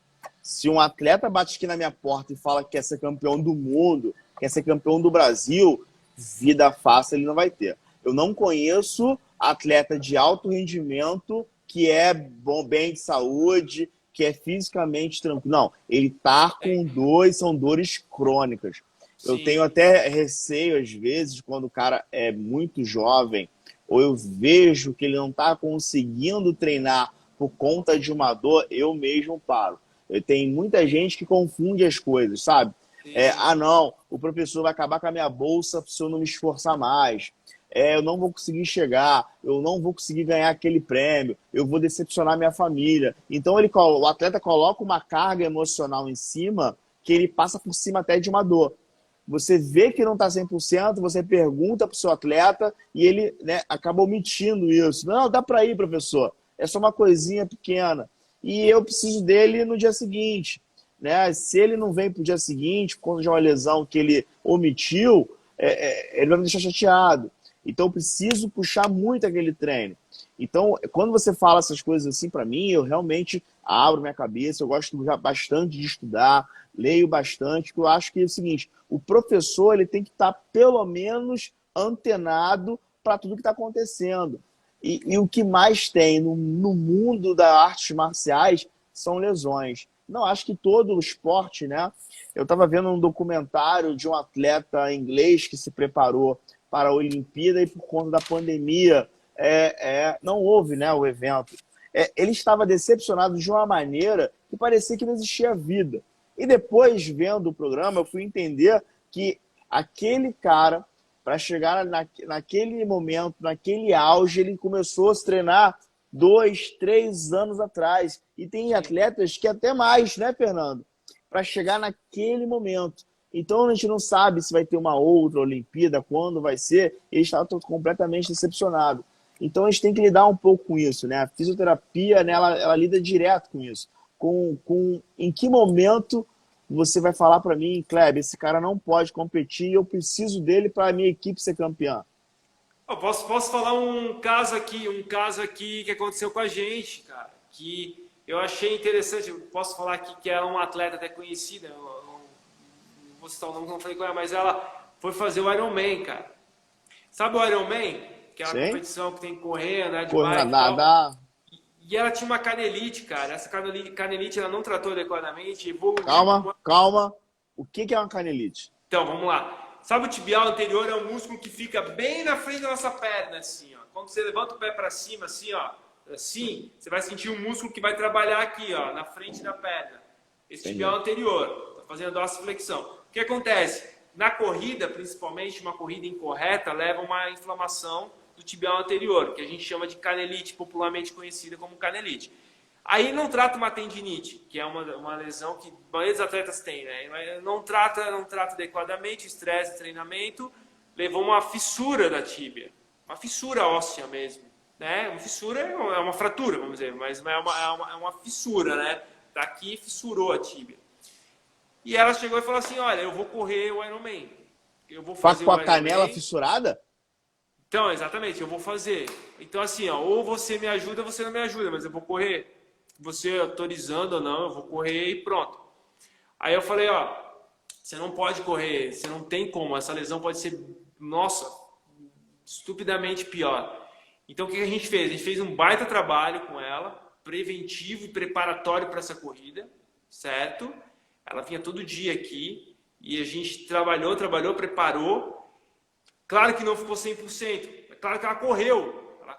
Se um atleta bate aqui na minha porta e fala que quer ser campeão do mundo, quer ser campeão do Brasil, vida fácil ele não vai ter. Eu não conheço atleta de alto rendimento que é bom, bem de saúde, que é fisicamente tranquilo. Não, ele tá com são dores crônicas. Eu tenho Sim, até receio, às vezes, quando o cara é muito jovem, ou eu vejo que ele não está conseguindo treinar por conta de uma dor, eu mesmo paro. Tem muita gente que confunde as coisas, sabe? sim. Não, o professor vai acabar com a minha bolsa se eu não me esforçar mais. Eu não vou conseguir chegar, eu não vou conseguir ganhar aquele prêmio, eu vou decepcionar minha família. Então o atleta coloca uma carga emocional em cima que ele passa por cima até de uma dor. Você vê que não está 100%, você pergunta para o seu atleta e ele, né, acaba omitindo isso. Não, dá para ir, professor. É só uma coisinha pequena. E eu preciso dele no dia seguinte. Né? Se ele não vem para o dia seguinte, por conta de uma lesão que ele omitiu, ele vai me deixar chateado. Então, eu preciso puxar muito aquele treino. Então, quando você fala essas coisas assim para mim, eu realmente abro minha cabeça, eu gosto bastante de estudar, leio bastante, porque eu acho que é o seguinte, o professor ele tem que estar pelo menos antenado para tudo que está acontecendo. E o que mais tem no mundo das artes marciais são lesões. Não, acho que todo o esporte, né? Eu estava vendo um documentário de um atleta inglês que se preparou para a Olimpíada e por conta da pandemia não houve, né, o evento. Ele estava decepcionado de uma maneira que parecia que não existia vida. E depois, vendo o programa, eu fui entender que aquele cara, para chegar naquele momento, naquele auge, ele começou a se treinar 2, 3 anos atrás. E tem atletas que até mais, né, Fernando? Para chegar naquele momento. Então a gente não sabe se vai ter uma outra Olimpíada, quando vai ser, e ele está completamente decepcionado. Então a gente tem que lidar um pouco com isso, né? A fisioterapia, né, ela lida direto com isso. Em que momento você vai falar para mim, Kleber, esse cara não pode competir e eu preciso dele para a minha equipe ser campeã? Eu posso falar um caso aqui que aconteceu com a gente, cara, que eu achei interessante. Eu posso falar aqui que ela é uma atleta até conhecida, eu não vou citar o nome que eu não falei com ela, mas ela foi fazer o Ironman, cara. Sabe o Ironman? Que é uma Sim? competição que tem que correr, andar de Correr, bike e tal. nadar. E ela tinha uma canelite, cara. Essa canelite ela não tratou adequadamente, evoluiu. Calma. O que é uma canelite? Então, vamos lá. Sabe o tibial anterior é um músculo que fica bem na frente da nossa perna, assim, ó. Quando você levanta o pé para cima, assim, ó, assim, você vai sentir um músculo que vai trabalhar aqui, ó, na frente da perna. Esse tibial anterior, tá fazendo a dorsiflexão. O que acontece? Na corrida, principalmente, uma corrida incorreta leva uma inflamação do tibial anterior, que a gente chama de canelite, popularmente conhecida como canelite. Aí não trata uma tendinite, que é uma lesão que a maioria dos atletas tem, né? Não trata adequadamente, estresse, treinamento, levou uma fissura da tíbia, uma fissura óssea mesmo, né? Uma fissura é uma fratura, vamos dizer, mas é uma fissura, né? Daqui fissurou a tíbia. E ela chegou e falou assim, olha, eu vou correr o Ironman, eu vou fazer Com o a canela Ironman. fissurada? Então, exatamente, eu vou fazer. Então, assim, ó, ou você me ajuda ou você não me ajuda, mas eu vou correr. Você autorizando ou não, eu vou correr e pronto. Aí eu falei, ó, você não pode correr, você não tem como, essa lesão pode ser, nossa, estupidamente pior. Então, o que a gente fez? A gente fez um baita trabalho com ela, preventivo e preparatório para essa corrida, certo? Ela vinha todo dia aqui e a gente trabalhou, preparou. Claro que não ficou 100%. É claro que ela correu, ela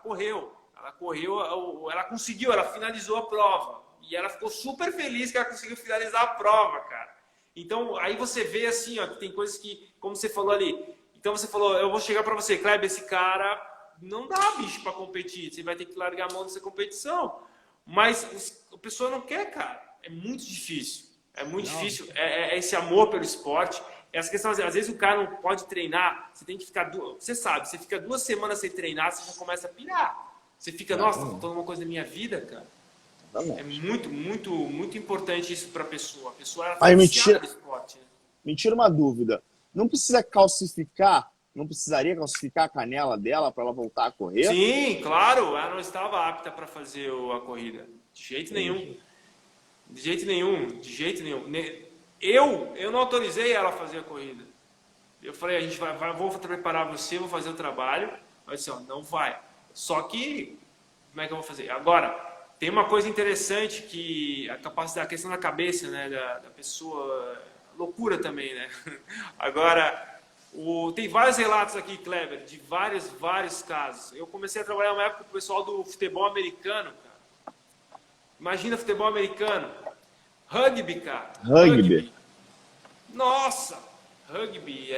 conseguiu, ela finalizou a prova. E ela ficou super feliz que ela conseguiu finalizar a prova, cara. Então, aí você vê assim, ó, que tem coisas que, como você falou ali, então você falou, eu vou chegar pra você, Kleber, esse cara não dá bicho pra competir, você vai ter que largar a mão dessa competição. Mas a pessoa não quer, cara. É muito difícil. É muito difícil. É esse amor pelo esporte. essa questão, às vezes o cara não pode treinar, você tem que ficar, você sabe, você fica 2 semanas sem treinar, você já começa a pirar. Você fica, nossa, tá faltando uma coisa na minha vida, cara. É muito, muito, muito importante isso para a pessoa. A pessoa ela tá viciada no esporte. Né? Me tira uma dúvida. Não precisa calcificar, não precisaria calcificar a canela dela para ela voltar a correr? Sim, claro. Ela não estava apta para fazer a corrida. De jeito nenhum. De jeito nenhum. De jeito nenhum. Eu não autorizei ela a fazer a corrida. Eu falei, a gente vou preparar você, vou fazer o trabalho. Mas assim, ó, não vai. Só que, como é que eu vou fazer? Agora, tem uma coisa interessante que a capacidade, a questão da cabeça, né, da pessoa, loucura também, né? Agora, tem vários relatos aqui, Kleber, de vários casos. Eu comecei a trabalhar uma época com o pessoal do futebol americano, cara. Imagina futebol americano. Rugby, cara. Rugby. Nossa, rugby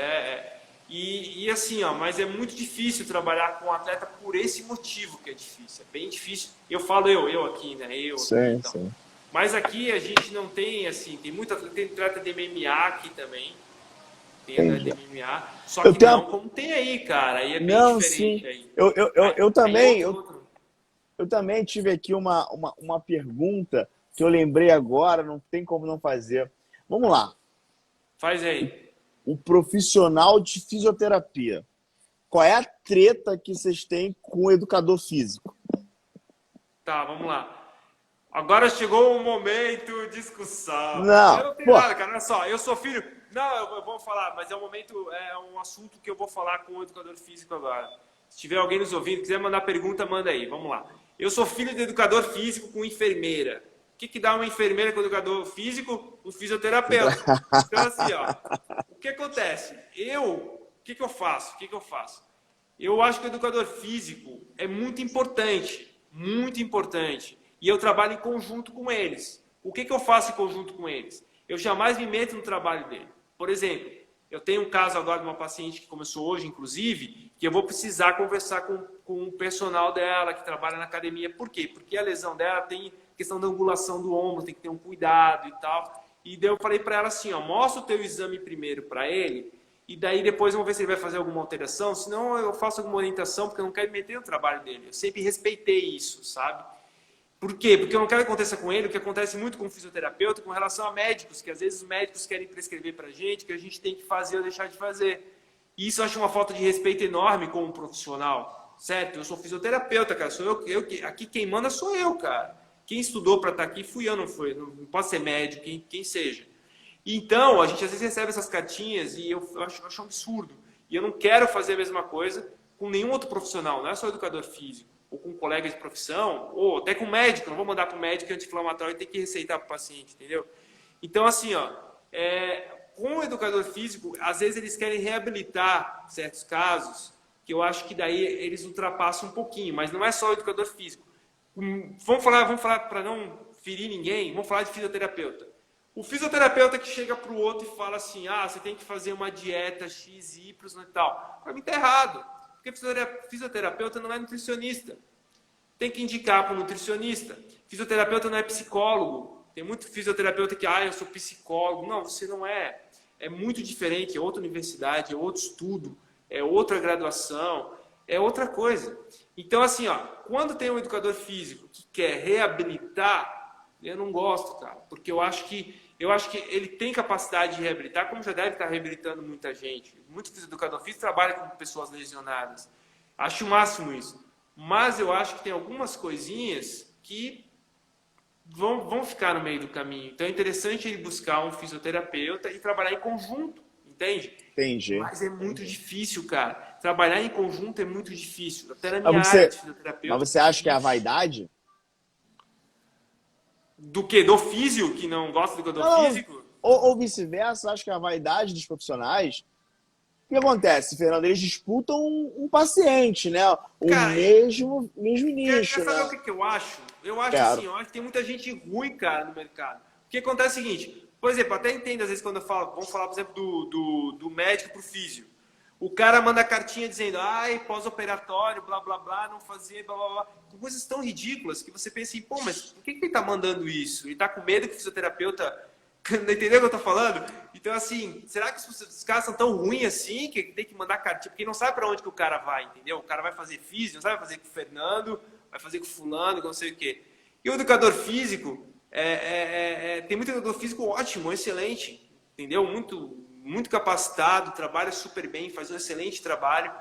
E assim, ó, mas é muito difícil trabalhar com um atleta por esse motivo que é difícil. É bem difícil. Eu falo eu aqui, né? Sim, aqui, então. sim. Mas aqui a gente não tem, assim, tem atleta de MMA aqui também. Tem atleta de MMA. Só que não como tem aí, cara. Aí é bem diferente. Sim. Aí. Eu também tive aqui uma pergunta que eu lembrei agora, não tem como não fazer. Vamos lá. Faz aí. O profissional de fisioterapia. Qual é a treta que vocês têm com o educador físico? Tá, vamos lá. Agora chegou o momento de discussão. Não, eu não tenho nada, cara. Olha só, eu sou filho... Não, eu vou falar, mas é um assunto que eu vou falar com o educador físico agora. Se tiver alguém nos ouvindo, quiser mandar pergunta, manda aí. Vamos lá. Eu sou filho de educador físico com enfermeira. O que dá uma enfermeira com educador físico? O fisioterapeuta. Então, assim, ó, o que acontece? O que eu faço? Eu acho que o educador físico é muito importante. E eu trabalho em conjunto com eles. O que eu faço em conjunto com eles? Eu jamais me meto no trabalho dele. Por exemplo, eu tenho um caso agora de uma paciente que começou hoje, inclusive, que eu vou precisar conversar com o personal dela, que trabalha na academia. Por quê? Porque a lesão dela tem questão da angulação do ombro, tem que ter um cuidado e tal. E daí eu falei para ela assim, ó, mostra o teu exame primeiro para ele, e daí depois vamos ver se ele vai fazer alguma alteração, senão eu faço alguma orientação, porque eu não quero me meter no trabalho dele. Eu sempre respeitei isso, sabe? Por quê? Porque eu não quero que aconteça com ele o que acontece muito com o fisioterapeuta com relação a médicos, que às vezes os médicos querem prescrever pra gente, que a gente tem que fazer ou deixar de fazer. E isso eu acho uma falta de respeito enorme como profissional, certo? Eu sou fisioterapeuta, cara, sou eu aqui quem manda sou eu, cara. Quem estudou para estar aqui fui eu, não foi, não posso ser médico, quem seja. Então, a gente às vezes recebe essas cartinhas e eu acho um absurdo. E eu não quero fazer a mesma coisa com nenhum outro profissional, não é só educador físico, ou com um colega de profissão, ou até com médico. Não vou mandar para o médico anti-inflamatório e ter que receitar para o paciente, entendeu? Então, assim, ó, com o educador físico, às vezes eles querem reabilitar certos casos, que eu acho que daí eles ultrapassam um pouquinho, mas não é só o educador físico. Vamos falar para não ferir ninguém, vamos falar de fisioterapeuta. O fisioterapeuta que chega para o outro e fala assim, você tem que fazer uma dieta X, Y e tal. Para mim está errado, porque fisioterapeuta não é nutricionista. Tem que indicar para o nutricionista. Fisioterapeuta não é psicólogo. Tem muito fisioterapeuta que, eu sou psicólogo. Não, você não é. É muito diferente, é outra universidade, é outro estudo, é outra graduação, é outra coisa. Então, assim, quando tem um educador físico que quer reabilitar, eu não gosto, cara, porque eu acho que ele tem capacidade de reabilitar, como já deve estar reabilitando muita gente. Muito educador físico trabalha com pessoas lesionadas. Acho o máximo isso. Mas eu acho que tem algumas coisinhas que vão ficar no meio do caminho. Então é interessante ele buscar um fisioterapeuta e trabalhar em conjunto, entende? Entendi. Mas é muito difícil, cara. Trabalhar em conjunto é muito difícil. Até na minha área de fisioterapeuta. Mas você acha que é a vaidade? Do quê? Do físio, que não gosta do educador físico? Ou vice-versa, acho que é a vaidade dos profissionais. O que acontece, Fernando? Eles disputam um paciente, né? Mesmo nicho. Quer saber o que eu acho? Eu acho assim, eu acho que tem muita gente ruim, cara, no mercado. O que acontece é o seguinte, por exemplo, até entendo às vezes quando eu falo, vamos falar, por exemplo, do médico pro físio. O cara manda cartinha dizendo, pós-operatório, blá, blá, blá, não fazer, blá, blá, blá. Coisas tão ridículas que você pensa assim, mas por que ele tá mandando isso? Ele tá com medo que o fisioterapeuta Entendeu o que eu tô falando? Então, assim, será que os caras são tão ruins assim que tem que mandar cartinha? Porque não sabe pra onde que o cara vai, entendeu? O cara vai fazer físico, não sabe fazer com o Fernando, vai fazer com o fulano, com não sei o quê. E o educador físico, tem muito educador físico ótimo, excelente, entendeu? Muito capacitado, trabalha super bem, faz um excelente trabalho.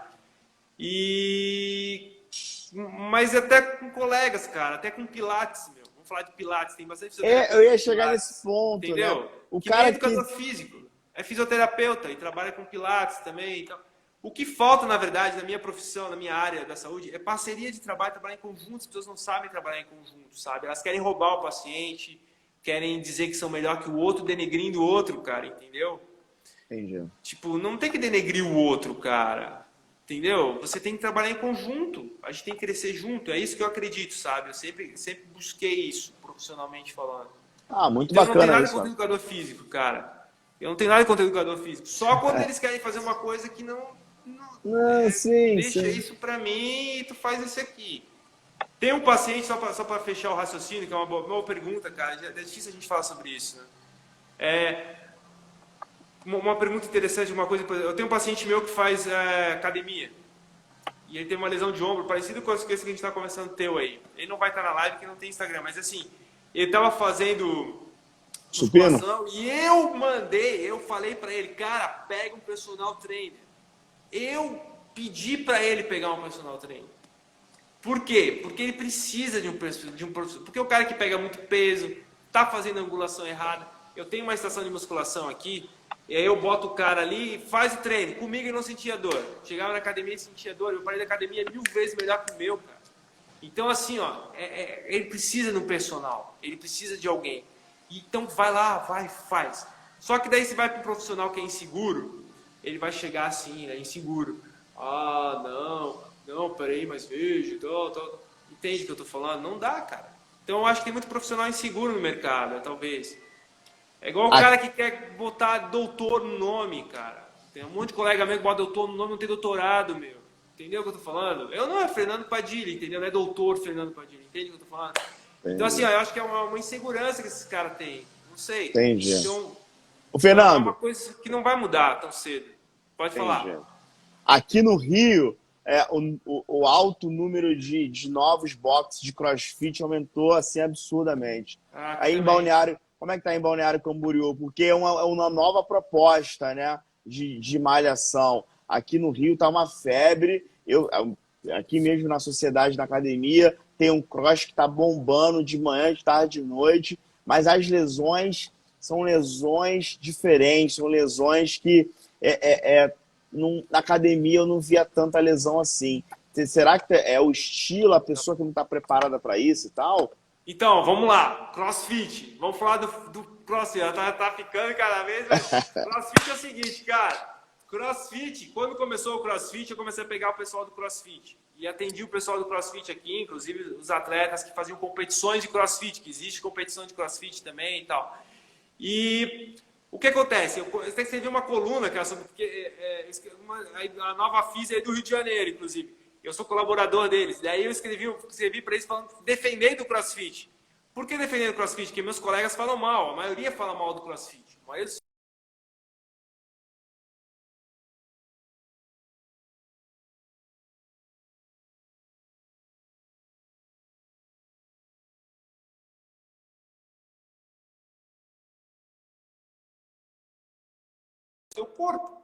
Mas até com colegas, cara, até com Pilates, meu. Vamos falar de Pilates, tem bastante fisioterapeuta Eu ia de chegar Pilates, nesse ponto, entendeu? né? O Que nem é cara que... educador físico, é fisioterapeuta e trabalha com Pilates também. Então, o que falta, na verdade, na minha profissão, na minha área da saúde, é parceria de trabalho, trabalhar em conjunto. As pessoas não sabem trabalhar em conjunto, sabe? Elas querem roubar o paciente, querem dizer que são melhor que o outro, denegrindo o outro, cara, entendeu? Entendi. Tipo, não tem que denegrir o outro, cara. Entendeu? Você tem que trabalhar em conjunto. A gente tem que crescer junto. É isso que eu acredito, sabe? Eu sempre busquei isso, profissionalmente falando. Muito Então, eu não tenho bacana nada isso. contra educador físico, cara. Eu não tenho nada contra educador físico. Só quando eles querem fazer uma coisa que Não, sim, deixa sim. isso pra mim e tu faz isso aqui. Tem um paciente, só pra fechar o raciocínio, que é uma boa pergunta, cara. É difícil a gente falar sobre isso, né? Uma pergunta interessante, uma coisa. Eu tenho um paciente meu que faz academia. E ele tem uma lesão de ombro, parecido com esse que a gente está conversando teu aí. Ele não vai estar na live porque não tem Instagram, mas assim, ele estava fazendo Supino? musculação e eu falei para ele, cara, pega um personal trainer. Eu pedi para ele pegar um personal trainer. Por quê? Porque ele precisa de um professor. Porque o cara que pega muito peso, tá fazendo a angulação errada. Eu tenho uma estação de musculação aqui, e aí eu boto o cara ali e faz o treino. Comigo ele não sentia dor. Chegava na academia e sentia dor. Eu parei da academia 1000 vezes melhor que o meu, cara. Então, assim, ó, ele precisa de um personal. Ele precisa de alguém. Então, vai lá, vai, faz. Só que daí você vai para um profissional que é inseguro, ele vai chegar assim, é inseguro. Ah, não, peraí, mas veja, tal. Entende o que eu tô falando? Não dá, cara. Então, eu acho que tem muito profissional inseguro no mercado, talvez. É igual o cara que quer botar doutor no nome, cara. Tem um monte de colega meu que bota doutor no nome, não tem doutorado, meu. Entendeu o que eu tô falando? Eu não é Fernando Padilha, entendeu? Não é doutor Fernando Padilha, entende o que eu tô falando? Entendi. Então, assim, ó, eu acho que é uma insegurança que esses caras têm. Não sei. Entendi. Então, O é Fernando, uma coisa que não vai mudar tão cedo. Pode falar. aqui no Rio, o alto número de novos boxes de CrossFit aumentou assim absurdamente. Aí em Balneário, como é que tá em Balneário Camboriú? Porque é uma nova proposta, né, de malhação. Aqui no Rio tá uma febre. Aqui mesmo na sociedade, na academia, tem um cross que tá bombando de manhã, de tarde, de noite. Mas as lesões são lesões diferentes, são lesões que na academia eu não via tanta lesão assim. Será que é o estilo, a pessoa que não está preparada para isso e tal? Então, vamos lá. CrossFit. Vamos falar do CrossFit. Ela tá ficando cada vez mais. CrossFit é o seguinte, cara. CrossFit, quando começou o CrossFit, eu comecei a pegar o pessoal do CrossFit. E atendi o pessoal do CrossFit aqui, inclusive os atletas que faziam competições de CrossFit, que existe competição de CrossFit também e tal. E o que acontece? Eu tenho que escrever uma coluna, cara, sobre a nova FIS é do Rio de Janeiro, inclusive. Eu sou colaborador deles. Daí eu escrevi para eles falando, defendendo o CrossFit. Por que defendendo o CrossFit? Porque meus colegas falam mal, a maioria fala mal do CrossFit. A maioria do seu corpo.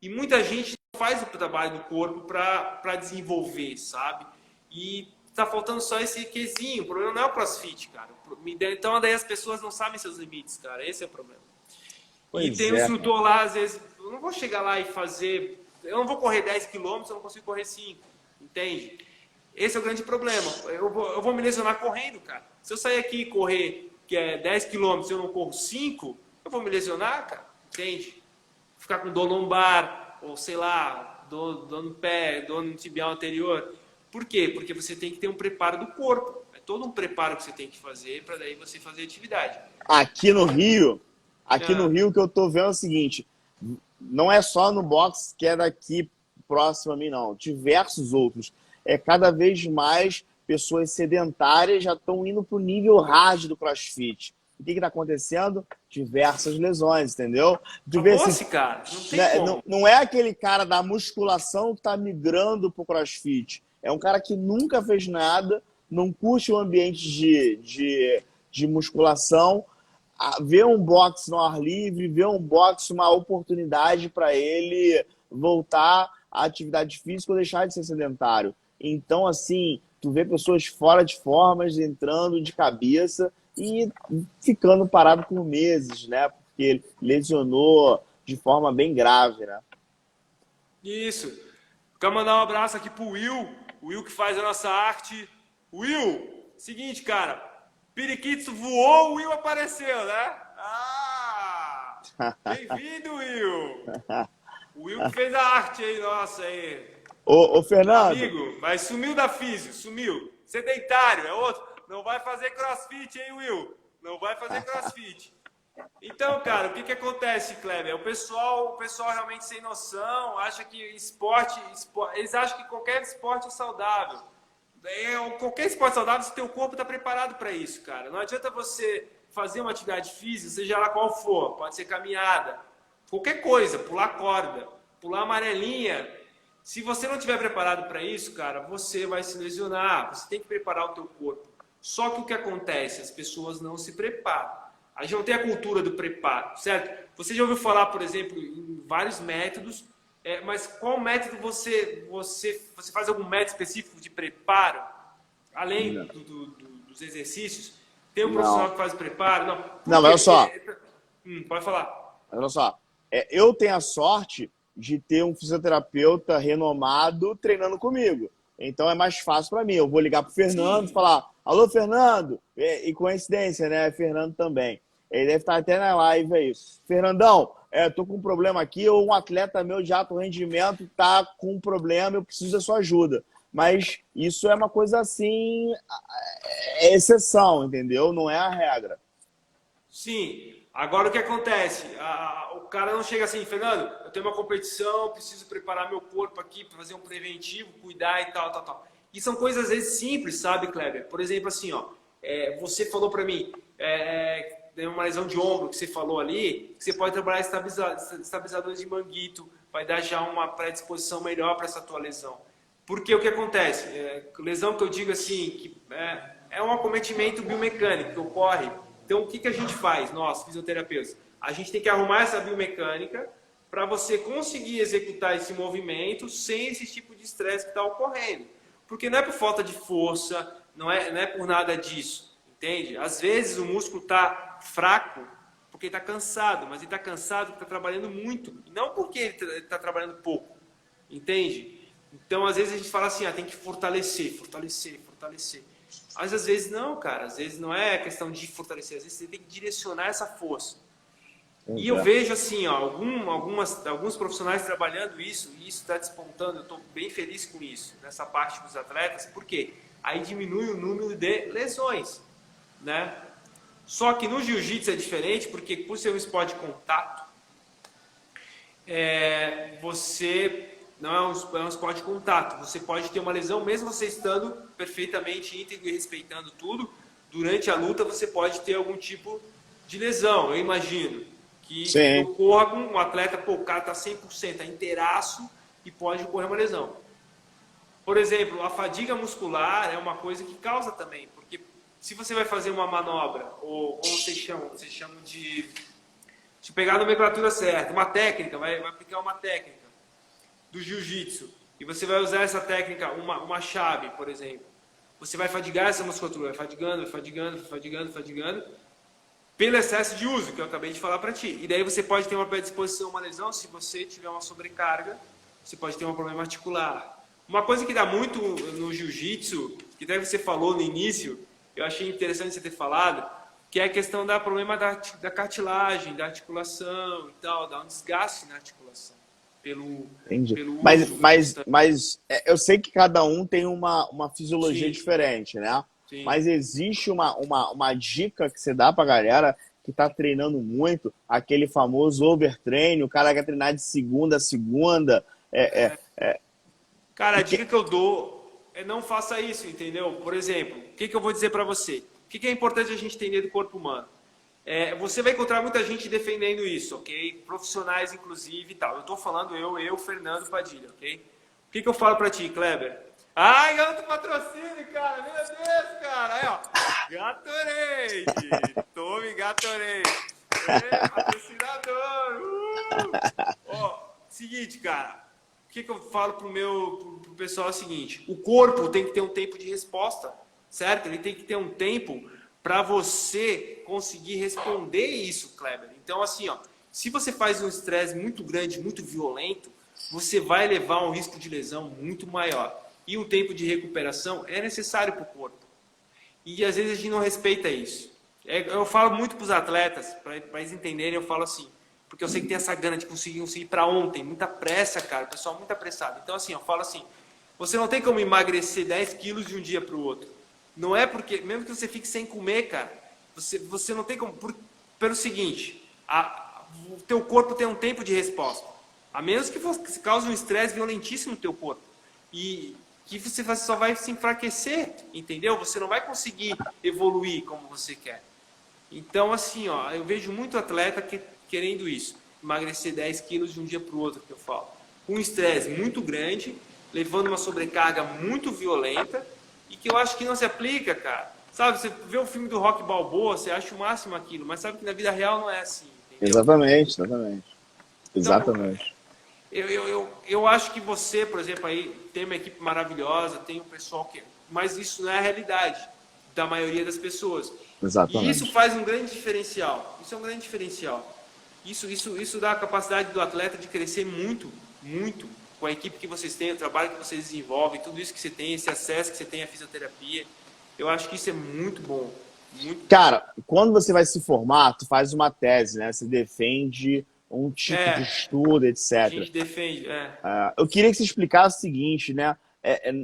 E muita gente não faz o trabalho do corpo para desenvolver, sabe? E tá faltando só esse quesinho. O problema não é o CrossFit, cara. Então daí as pessoas não sabem seus limites, cara. Esse é o problema. E tem um instrutor lá, às vezes, eu não vou chegar lá e fazer... Eu não vou correr 10 quilômetros, eu não consigo correr 5. Entende? Esse é o grande problema. Eu vou me lesionar correndo, cara. Se eu sair aqui e correr que é 10 quilômetros e eu não corro 5, eu vou me lesionar, cara. Entende? Ficar com dor lombar, ou sei lá, dor no pé, dor no tibial anterior. Por quê? Porque você tem que ter um preparo do corpo. É todo um preparo que você tem que fazer para daí você fazer atividade. Aqui no Rio, o que eu tô vendo é o seguinte, não é só no box que é daqui próximo a mim, não. Diversos outros. Cada vez mais pessoas sedentárias já estão indo pro nível hard do CrossFit. o que está acontecendo? Diversas lesões, entendeu? Tu vê Acabou-se, esse, cara. Não tem né, como. não é aquele cara da musculação que está migrando para o CrossFit. É um cara que nunca fez nada, não curte o ambiente de musculação, vê um boxe no ar livre, vê um boxe uma oportunidade para ele voltar à atividade física ou deixar de ser sedentário. Então, assim, tu vê pessoas fora de formas, entrando de cabeça e ficando parado por meses, né? Porque ele lesionou de forma bem grave, né? Isso. Quero mandar um abraço aqui pro Will. O Will que faz a nossa arte. Will, seguinte, cara. Periquito voou, o Will apareceu, né? Ah! Bem-vindo, Will! O Will que fez a arte aí, nossa, aí. Ô, Meu Fernando, amigo, mas sumiu da físio, sumiu. Sedentário, é outro. Não vai fazer crossfit, hein, Will? Não vai fazer crossfit. Então, cara, o que que acontece, Kleber? O pessoal realmente sem noção, acha que esporte, eles acham que qualquer esporte é saudável. Qualquer esporte saudável, se teu corpo está preparado para isso, cara. Não adianta você fazer uma atividade física, seja lá qual for, pode ser caminhada, qualquer coisa, pular corda, pular amarelinha. Se você não estiver preparado para isso, cara, você vai se lesionar. Você tem que preparar o teu corpo. Só que o que acontece? As pessoas não se preparam. A gente não tem a cultura do preparo, certo? Você já ouviu falar, por exemplo, em vários métodos, mas qual método você faz algum método específico de preparo? Além dos exercícios? Tem um profissional não. que faz o preparo? Não. Não, Por quê? olha só. Pode falar. Olha só. Eu tenho a sorte de ter um fisioterapeuta renomado treinando comigo. Então é mais fácil para mim. Eu vou ligar pro Fernando e Sim, falar: alô, Fernando! E coincidência, né? Fernando também. Ele deve estar até na live aí. Fernandão, tô com um problema aqui, ou um atleta meu de alto rendimento tá com um problema, eu preciso da sua ajuda. Mas isso é uma coisa assim, é exceção, entendeu? Não é a regra. sim. Agora o que acontece? O cara não chega assim, Fernando, eu tenho uma competição, preciso preparar meu corpo aqui para fazer um preventivo, cuidar e tal, tal, tal. E são coisas às vezes simples, sabe, Kleber? Por exemplo, assim, ó, você falou para mim, tem uma lesão de ombro que você falou ali, que você pode trabalhar estabilizadores de manguito, vai dar já uma predisposição melhor para essa tua lesão. Porque o que acontece? Lesão que eu digo assim, que é um acometimento biomecânico que ocorre. Então, o que a gente faz, nós, fisioterapeutas? A gente tem que arrumar essa biomecânica para você conseguir executar esse movimento sem esse tipo de estresse que está ocorrendo. Porque não é por falta de força, não é por nada disso, entende? Às vezes o músculo está fraco porque está cansado, mas ele está cansado porque está trabalhando muito, e não porque ele está trabalhando pouco, entende? Então, às vezes a gente fala assim, tem que fortalecer, fortalecer, fortalecer. Mas às vezes não, cara. Às vezes não é questão de fortalecer. Às vezes você tem que direcionar essa força. E eu vejo assim, ó, alguns profissionais trabalhando isso, e isso está despontando. Eu estou bem feliz com isso, nessa parte dos atletas. Por quê? Aí diminui o número de lesões, né? Só que no jiu-jitsu é diferente, porque por ser um esporte de contato, você... Não é um esporte de contato. Você pode ter uma lesão, mesmo você estando perfeitamente íntegro e respeitando tudo. Durante a luta, você pode ter algum tipo de lesão. Eu imagino que Sim. ocorra com um atleta, o cara está 100%, inteiraço e pode ocorrer uma lesão. Por exemplo, a fadiga muscular é uma coisa que causa também. Porque se você vai fazer uma manobra, ou como vocês chamam de pegar a nomenclatura certa, uma técnica, vai aplicar uma técnica do jiu-jitsu, e você vai usar essa técnica, uma chave, por exemplo, você vai fadigar essa musculatura, vai fadigando, fadigando, fadigando, fadigando, pelo excesso de uso, que eu acabei de falar para ti. E daí você pode ter uma predisposição, uma lesão, se você tiver uma sobrecarga, você pode ter um problema articular. Uma coisa que dá muito no jiu-jitsu, que até você falou no início, eu achei interessante você ter falado, que é a questão do problema da cartilagem, da articulação e tal, dá um desgaste na articulação. Entendi. Pelo uso Mas eu sei que cada um tem uma fisiologia Sim, diferente, né? sim. Mas existe uma dica que você dá pra galera que tá treinando muito, aquele famoso overtreino, o cara quer treinar de segunda a segunda. Cara, a dica que eu dou é não faça isso, entendeu? Por exemplo, o que eu vou dizer para você? O que é importante a gente entender do corpo humano? Você vai encontrar muita gente defendendo isso, ok? Profissionais, inclusive, e tal. Eu tô falando Fernando Padilha, ok? O que eu falo pra ti, Kleber? Ai, garoto patrocínio, cara! Meu Deus, cara! Aí, ó. Gatorade! Tome Gatorade! Patrocinador! Ó, seguinte, cara. O que eu falo pro pessoal é o seguinte. O corpo tem que ter um tempo de resposta, certo? Ele tem que ter um tempo para você conseguir responder isso, Kleber. Então, assim, ó, se você faz um estresse muito grande, muito violento, você vai levar um risco de lesão muito maior. E um tempo de recuperação é necessário para o corpo. E às vezes a gente não respeita isso. Eu falo muito para os atletas, para eles entenderem, eu falo assim, porque eu sei que tem essa gana de conseguir para ontem, muita pressa, cara, o pessoal muito apressado. Então, assim, eu falo assim, você não tem como emagrecer 10 quilos de um dia para o outro. Não é porque, mesmo que você fique sem comer, cara, você não tem como, pelo seguinte, o teu corpo tem um tempo de resposta. A menos que você cause um estresse violentíssimo no teu corpo. E que você só vai se enfraquecer, entendeu? Você não vai conseguir evoluir como você quer. Então, assim, ó, eu vejo muito atleta querendo isso. Emagrecer 10 quilos de um dia para o outro, que eu falo. Com um estresse muito grande, levando uma sobrecarga muito violenta, e que eu acho que não se aplica, cara. Sabe, você vê o filme do Rock Balboa, você acha o máximo aquilo, mas sabe que na vida real não é assim, entendeu? Exatamente, exatamente. Então, Exatamente. eu acho que você, por exemplo, aí tem uma equipe maravilhosa, tem um pessoal que... Mas isso não é a realidade da maioria das pessoas. Exatamente. E isso faz um grande diferencial. Isso é um grande diferencial. Isso dá a capacidade do atleta de crescer muito, muito com a equipe que vocês têm, o trabalho que vocês desenvolvem, tudo isso que você tem, esse acesso que você tem à fisioterapia. Eu acho que isso é muito bom. Muito Cara, quando você vai se formar, tu faz uma tese, né? Você defende um tipo de estudo, etc. A gente defende, eu queria que você explicasse o seguinte, né?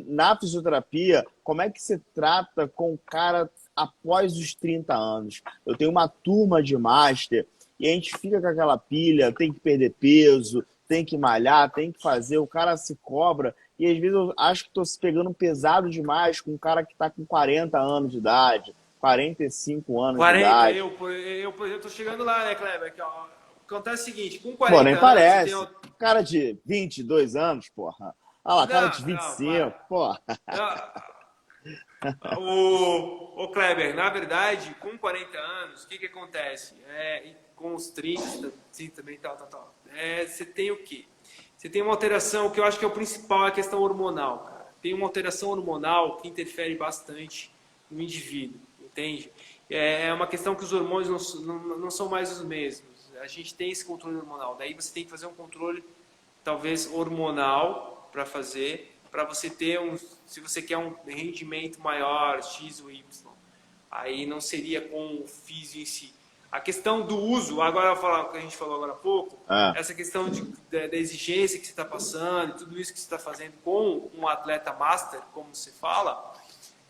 Na fisioterapia, como é que você trata com o cara após os 30 anos? Eu tenho uma turma de master e a gente fica com aquela pilha, tem que perder peso, tem que malhar, tem que fazer, o cara se cobra. E às vezes eu acho que estou se pegando pesado demais com um cara que está com 40 anos de idade, 45 anos 40, de idade. eu tô chegando lá, né, Kleber? Aqui, ó. Acontece o seguinte, com 40 Pô, nem anos... parece. Você tem... Cara de 22 anos, porra. Ah lá, cara de 25, porra. O Kleber, na verdade, com 40 anos, o que acontece? Com os 30, sim, também, tal. Você tem o quê? Você tem uma alteração, que eu acho que é o principal, é a questão hormonal, cara. Tem uma alteração hormonal que interfere bastante no indivíduo, entende? É uma questão que os hormônios não são mais os mesmos. A gente tem esse controle hormonal. Daí você tem que fazer um controle, talvez, hormonal para você ter se você quer um rendimento maior, X ou Y. Aí não seria com o físio em si. A questão do uso, agora eu falar o que a gente falou agora há pouco, essa questão da exigência que você está passando, tudo isso que você está fazendo com um atleta master, como você fala,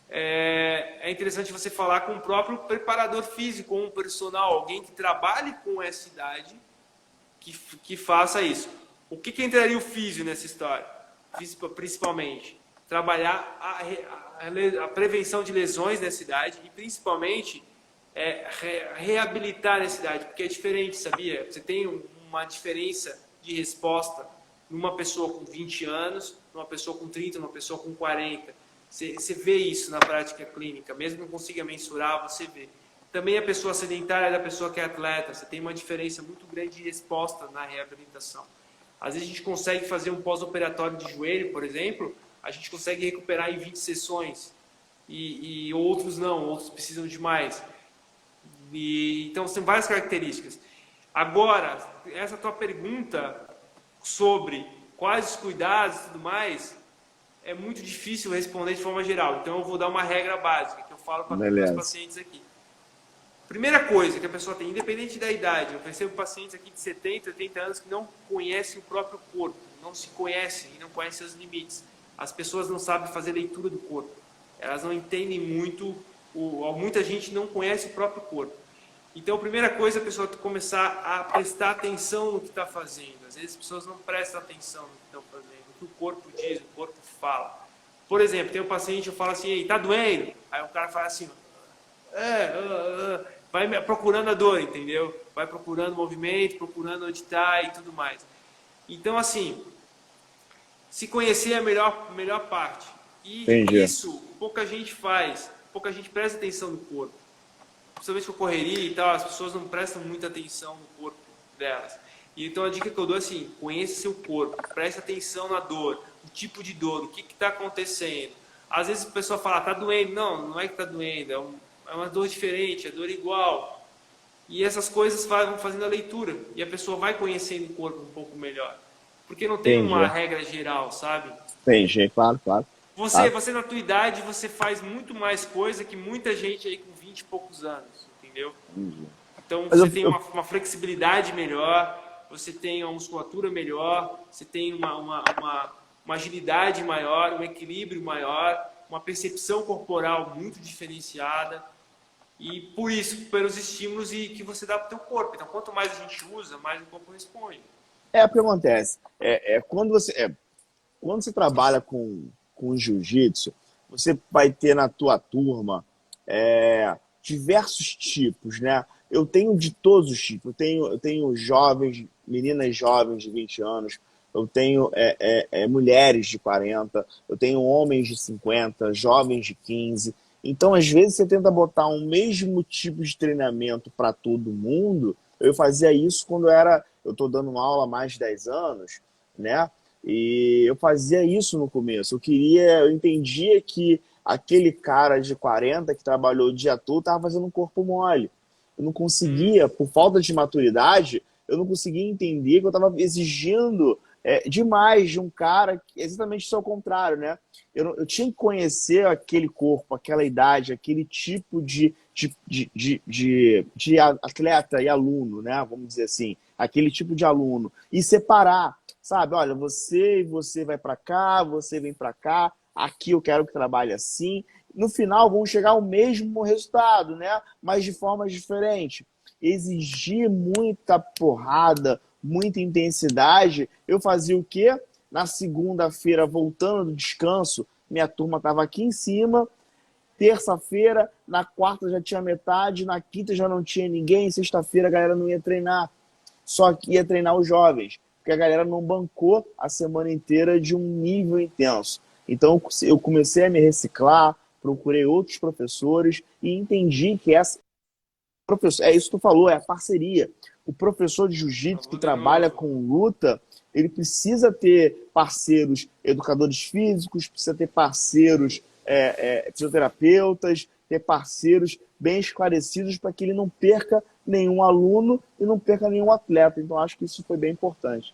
é interessante você falar com o próprio preparador físico, com um personal, alguém que trabalhe com essa idade, que faça isso. O que entraria o físio nessa história? Principalmente, trabalhar a prevenção de lesões nessa idade e principalmente reabilitar nessa idade, porque é diferente, sabia? Você tem uma diferença de resposta numa pessoa com 20 anos, numa pessoa com 30, numa pessoa com 40. Você vê isso na prática clínica, mesmo que não consiga mensurar, você vê. Também a pessoa sedentária da pessoa que é atleta, você tem uma diferença muito grande de resposta na reabilitação. Às vezes a gente consegue fazer um pós-operatório de joelho, por exemplo, a gente consegue recuperar em 20 sessões, e outros não, outros precisam de mais. Então, são várias características. Agora, essa tua pergunta sobre quais os cuidados e tudo mais, é muito difícil responder de forma geral. Então, eu vou dar uma regra básica que eu falo para todos os pacientes aqui. Primeira coisa que a pessoa tem, independente da idade, eu percebo pacientes aqui de 70, 80 anos que não conhecem o próprio corpo, não se conhecem e não conhecem os limites. As pessoas não sabem fazer leitura do corpo. Elas não entendem muito, muita gente não conhece o próprio corpo. Então, a primeira coisa é a pessoa começar a prestar atenção no que está fazendo. Às vezes as pessoas não prestam atenção no que estão fazendo, o que o corpo diz, o corpo fala. Por exemplo, tem um paciente, eu falo assim, ei, tá doendo? Aí o cara fala assim, vai procurando a dor, entendeu? Vai procurando o movimento, procurando onde está e tudo mais. Então, assim, se conhecer é a melhor parte. E Entendi. isso pouca gente faz, pouca gente presta atenção no corpo. Principalmente com a correria e tal, as pessoas não prestam muita atenção no corpo delas. E então a dica que eu dou é assim, conheça seu corpo, preste atenção na dor, o tipo de dor, o que está acontecendo. Às vezes a pessoa fala, tá doendo. Não, não é que tá doendo, é uma dor diferente, é dor igual. E essas coisas vão fazendo a leitura, e a pessoa vai conhecendo o corpo um pouco melhor. Porque não tem uma Entendi. regra geral, sabe? Entendi, claro, claro. Claro. Você na tua idade, você faz muito mais coisa que muita gente aí com 20 e poucos anos, entendeu? Entendi. Então Mas você tem uma flexibilidade melhor, você tem uma musculatura melhor, você tem uma agilidade maior, um equilíbrio maior, uma percepção corporal muito diferenciada. E por isso, pelos estímulos e que você dá para o teu corpo. Então, quanto mais a gente usa, mais o corpo responde. o que acontece. Quando você trabalha com jiu-jitsu, você vai ter na tua turma diversos tipos, né? Eu tenho de todos os tipos. Eu tenho jovens, meninas jovens de 20 anos, eu tenho mulheres de 40, eu tenho homens de 50, jovens de 15. Então, às vezes, você tenta botar um mesmo tipo de treinamento para todo mundo. Eu fazia isso quando eu estou dando aula há mais de 10 anos, né? E eu fazia isso no começo. Eu entendia que aquele cara de 40 que trabalhou o dia todo estava fazendo um corpo mole. Eu não conseguia, por falta de maturidade, eu não conseguia entender que eu estava exigindo demais de um cara, exatamente isso ao contrário, né? Eu tinha que conhecer aquele corpo, aquela idade, aquele tipo de atleta e aluno, né? Vamos dizer assim, aquele tipo de aluno. E separar, sabe? Olha, você vai para cá, você vem para cá, aqui eu quero que trabalhe assim. No final, vão chegar ao mesmo resultado, né? Mas de formas diferentes. Exigir muita porrada, muita intensidade. Eu fazia o quê? Na segunda-feira, voltando do descanso, minha turma estava aqui em cima. Terça-feira, na quarta já tinha metade, na quinta já não tinha ninguém, sexta-feira a galera não ia treinar. Só que ia treinar os jovens, porque a galera não bancou a semana inteira de um nível intenso. Então eu comecei a me reciclar, procurei outros professores e entendi que é isso que tu falou, é a parceria. O professor de jiu-jitsu que trabalha com luta, ele precisa ter parceiros educadores físicos, precisa ter parceiros fisioterapeutas, ter parceiros bem esclarecidos para que ele não perca nenhum aluno e não perca nenhum atleta. Então, acho que isso foi bem importante.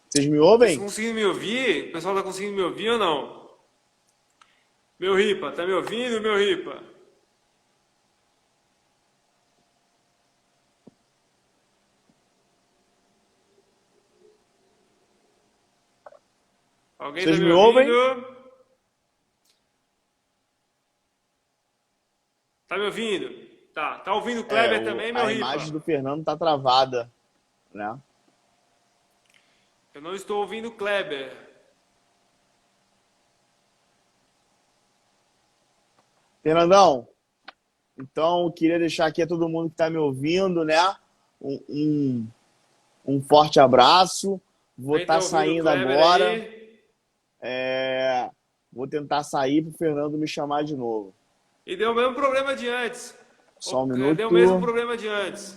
Vocês me Vocês ouvem? estão conseguindo me ouvir? O pessoal está conseguindo me ouvir ou não? Meu Ripa, tá me ouvindo, meu Ripa? Alguém tá Vocês me me ouvindo? ouvem? Tá me ouvindo? Tá. Tá ouvindo o Kleber também, meu A Ripa? imagem do Fernando está travada, né? Eu não estou ouvindo o Kleber. Fernandão, então queria deixar aqui a todo mundo que está me ouvindo, né? Um forte abraço. Vou Quem tá estar ouvindo o saindo Kleber agora. aí? Vou tentar sair para o Fernando me chamar de novo. E deu o mesmo problema de antes. Só um Deu o mesmo minuto. problema de antes.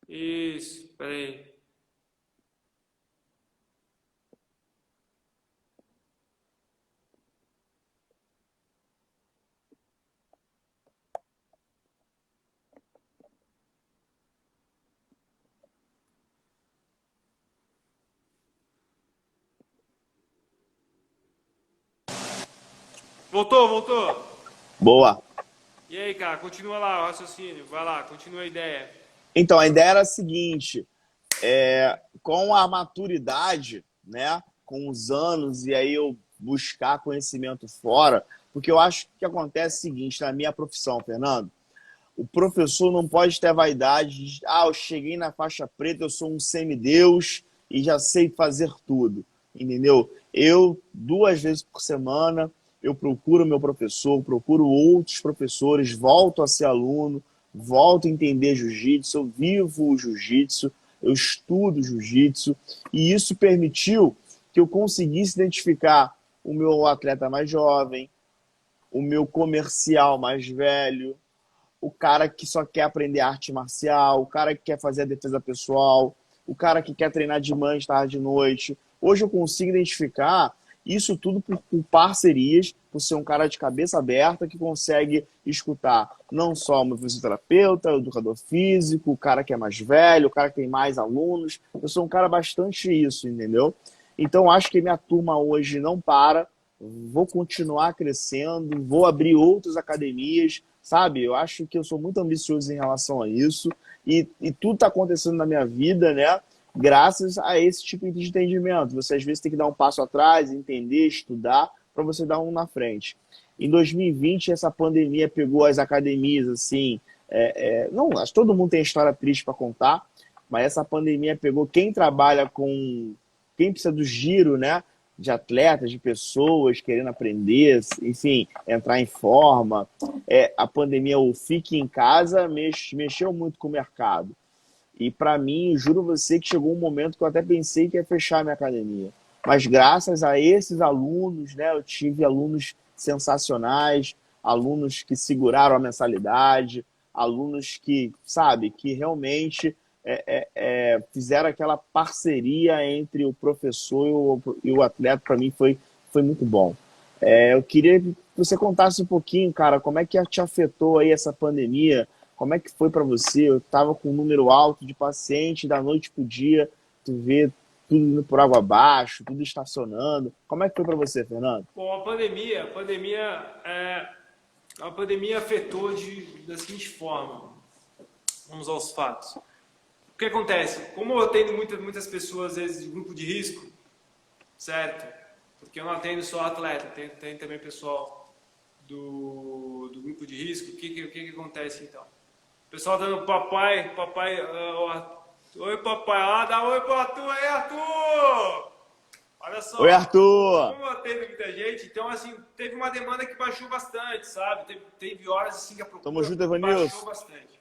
Isso, peraí. Voltou, voltou. Boa. E aí, cara, continua lá o raciocínio. Vai lá, continua a ideia. Então, a ideia era a seguinte. Com a maturidade, né? Com os anos, e aí eu buscar conhecimento fora, porque eu acho que acontece o seguinte na minha profissão, Fernando. O professor não pode ter a vaidade de, eu cheguei na faixa preta, eu sou um semideus e já sei fazer tudo, entendeu? Eu, 2 vezes por semana, eu procuro meu professor, procuro outros professores, volto a ser aluno, volto a entender jiu-jitsu, eu vivo o jiu-jitsu, eu estudo jiu-jitsu, e isso permitiu que eu conseguisse identificar o meu atleta mais jovem, o meu comercial mais velho, o cara que só quer aprender arte marcial, o cara que quer fazer a defesa pessoal, o cara que quer treinar de manhã, de tarde, de noite. Hoje eu consigo identificar isso tudo por parcerias, por ser um cara de cabeça aberta que consegue escutar não só o meu fisioterapeuta, o educador físico, o cara que é mais velho, o cara que tem mais alunos. Eu sou um cara bastante isso, entendeu? Então acho que minha turma hoje não para, vou continuar crescendo, vou abrir outras academias, sabe? Eu acho que eu sou muito ambicioso em relação a isso e tudo está acontecendo na minha vida, né? Graças a esse tipo de entendimento. Você às vezes tem que dar um passo atrás, entender, estudar, para você dar um na frente. Em 2020, essa pandemia pegou as academias, assim, não, acho que todo mundo tem história triste para contar, mas essa pandemia pegou quem trabalha com, quem precisa do giro, né? De atletas, de pessoas querendo aprender, enfim, entrar em forma. A pandemia, o fique em casa, mexeu muito com o mercado. E para mim, juro você que chegou um momento que eu até pensei que ia fechar a minha academia. Mas graças a esses alunos, né, eu tive alunos sensacionais, alunos que seguraram a mensalidade, alunos que, sabe, que realmente fizeram aquela parceria entre o professor e o atleta. Para mim foi muito bom. Eu queria que você contasse um pouquinho, cara, como é que te afetou aí essa pandemia. Como é que foi para você? Eu estava com um número alto de pacientes, da noite para o dia, tu vê tudo indo por água abaixo, tudo estacionando. Como é que foi para você, Fernando? Bom, a pandemia afetou da seguinte forma. Vamos aos fatos. O que acontece? Como eu atendo muitas pessoas, às vezes, de grupo de risco, certo? Porque eu não atendo só atleta, tem também pessoal do grupo de risco. O que acontece, então? O pessoal dando papai, oi papai, dá oi pro Arthur aí, Arthur! Olha só. Oi, Arthur! Como eu atendo muita gente, então assim, teve uma demanda que baixou bastante, sabe? Teve horas assim que a procura Tamo junto, baixou bastante.